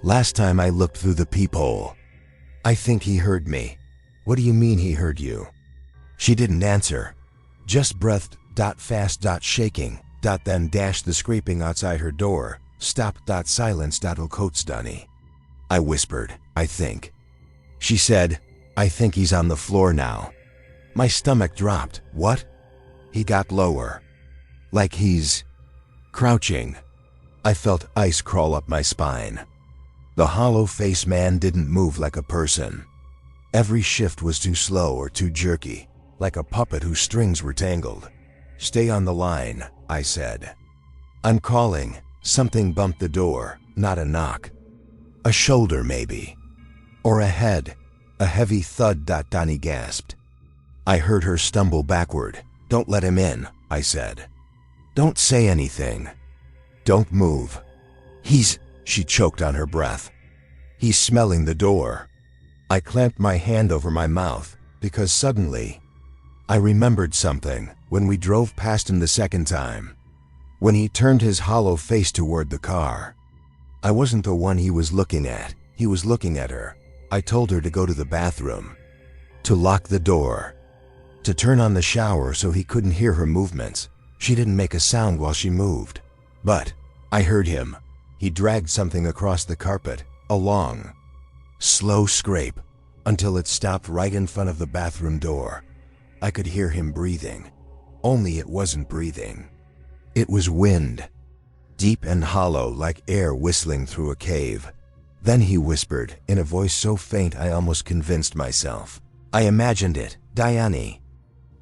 Last time I looked through the peephole, I think he heard me. What do you mean he heard you? She didn't answer, just breathed fast shaking, then dashed the scraping outside her door, stop silence coats Dunny. I whispered, I think. She said, I think he's on the floor now. My stomach dropped. What? He got lower. Like he's crouching. I felt ice crawl up my spine. The hollow-faced man didn't move like a person. Every shift was too slow or too jerky, like a puppet whose strings were tangled. Stay on the line, I said. I'm calling. Something bumped the door, not a knock. A shoulder, maybe. Or a head. A heavy thud. Donnie gasped. I heard her stumble backward. Don't let him in, I said. Don't say anything. Don't move. She choked on her breath. He's smelling the door. I clamped my hand over my mouth, because suddenly, I remembered something when we drove past him the second time. When he turned his hollow face toward the car. I wasn't the one he was looking at. He was looking at her. I told her to go to the bathroom. To lock the door. To turn on the shower so he couldn't hear her movements. She didn't make a sound while she moved. But I heard him. He dragged something across the carpet, a long, slow scrape, until it stopped right in front of the bathroom door. I could hear him breathing. Only it wasn't breathing. It was wind. Deep and hollow like air whistling through a cave. Then he whispered, in a voice so faint I almost convinced myself. I imagined it, Diane.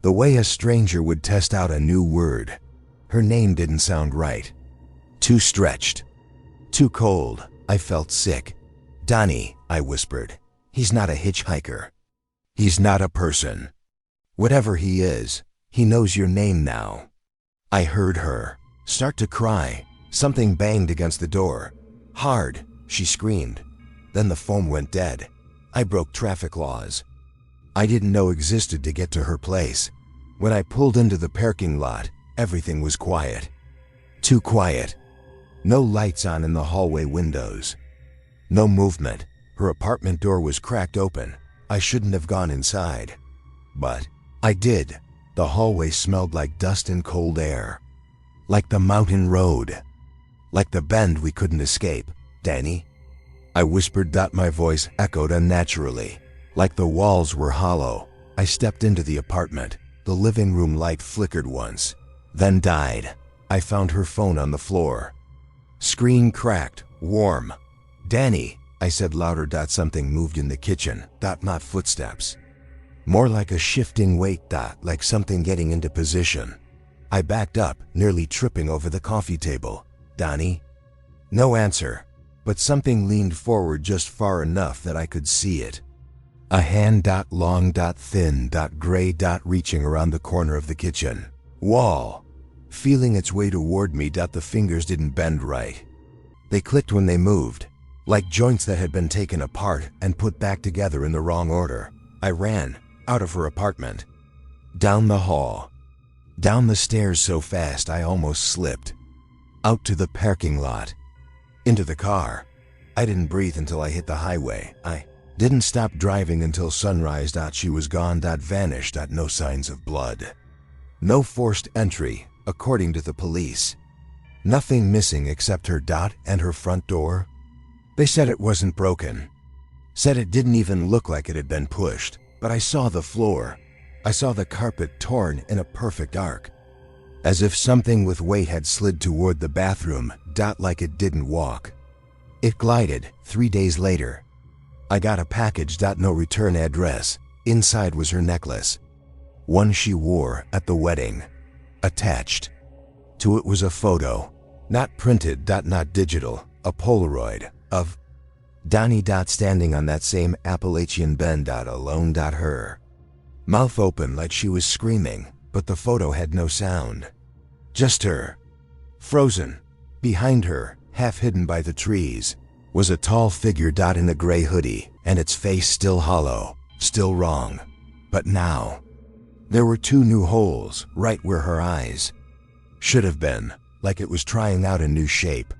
The way a stranger would test out a new word. Her name didn't sound right. Too stretched. Too cold. I felt sick. Donnie, I whispered. He's not a hitchhiker. He's not a person. Whatever he is, he knows your name now. I heard her start to cry. Something banged against the door. Hard, she screamed. Then the phone went dead. I broke traffic laws I didn't know existed to get to her place. When I pulled into the parking lot, everything was quiet. Too quiet. No lights on in the hallway windows. No movement. Her apartment door was cracked open. I shouldn't have gone inside. But I did. The hallway smelled like dust and cold air. Like the mountain road. Like the bend we couldn't escape. Danny? I whispered. My voice echoed unnaturally. Like the walls were hollow. I stepped into the apartment. The living room light flickered once, then died. I found her phone on the floor. Screen cracked, warm. Danny, I said louder. Something moved in the kitchen. Not footsteps. More like a shifting weight. Like something getting into position. I backed up, nearly tripping over the coffee table. Donnie? No answer, but something leaned forward just far enough that I could see it. A hand. Long. Thin. Gray. Reaching around the corner of the kitchen wall, feeling its way toward me. The fingers didn't bend right. They clicked when they moved, like joints that had been taken apart and put back together in the wrong order. I ran out of her apartment, down the hall, down the stairs so fast I almost slipped, out to the parking lot, into the car. I didn't breathe until I hit the highway. I didn't stop driving until sunrise. She was gone. Vanished. No signs of blood. No forced entry, according to the police. Nothing missing except her. And her front door. They said it wasn't broken. Said it didn't even look like it had been pushed. But I saw the floor. I saw the carpet torn in a perfect arc. As if something with weight had slid toward the bathroom. Like it didn't walk. It glided. 3 days later. I got a package. No return address. Inside was her necklace. One she wore at the wedding. Attached to it was a photo. Not printed. Not digital. A Polaroid of Donnie. Standing on that same Appalachian bend. Alone. Her mouth open like she was screaming, but the photo had no sound. Just her. Frozen. Behind her, half hidden by the trees, was a tall figure. In a gray hoodie, and its face still hollow, still wrong. But now, there were 2 new holes right where her eyes should have been, like it was trying out a new shape.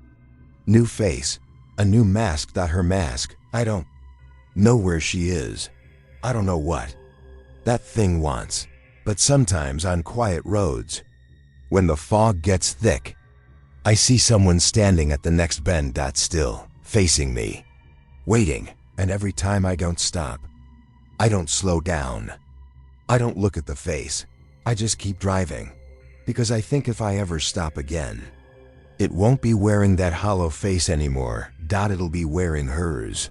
New face, a new mask. Her mask, I don't know where she is. I don't know what that thing wants, but sometimes on quiet roads, when the fog gets thick, I see someone standing at the next bend, still, facing me, waiting, and every time I don't stop, I don't slow down, I don't look at the face, I just keep driving, because I think if I ever stop again, it won't be wearing that hollow face anymore, it'll be wearing hers.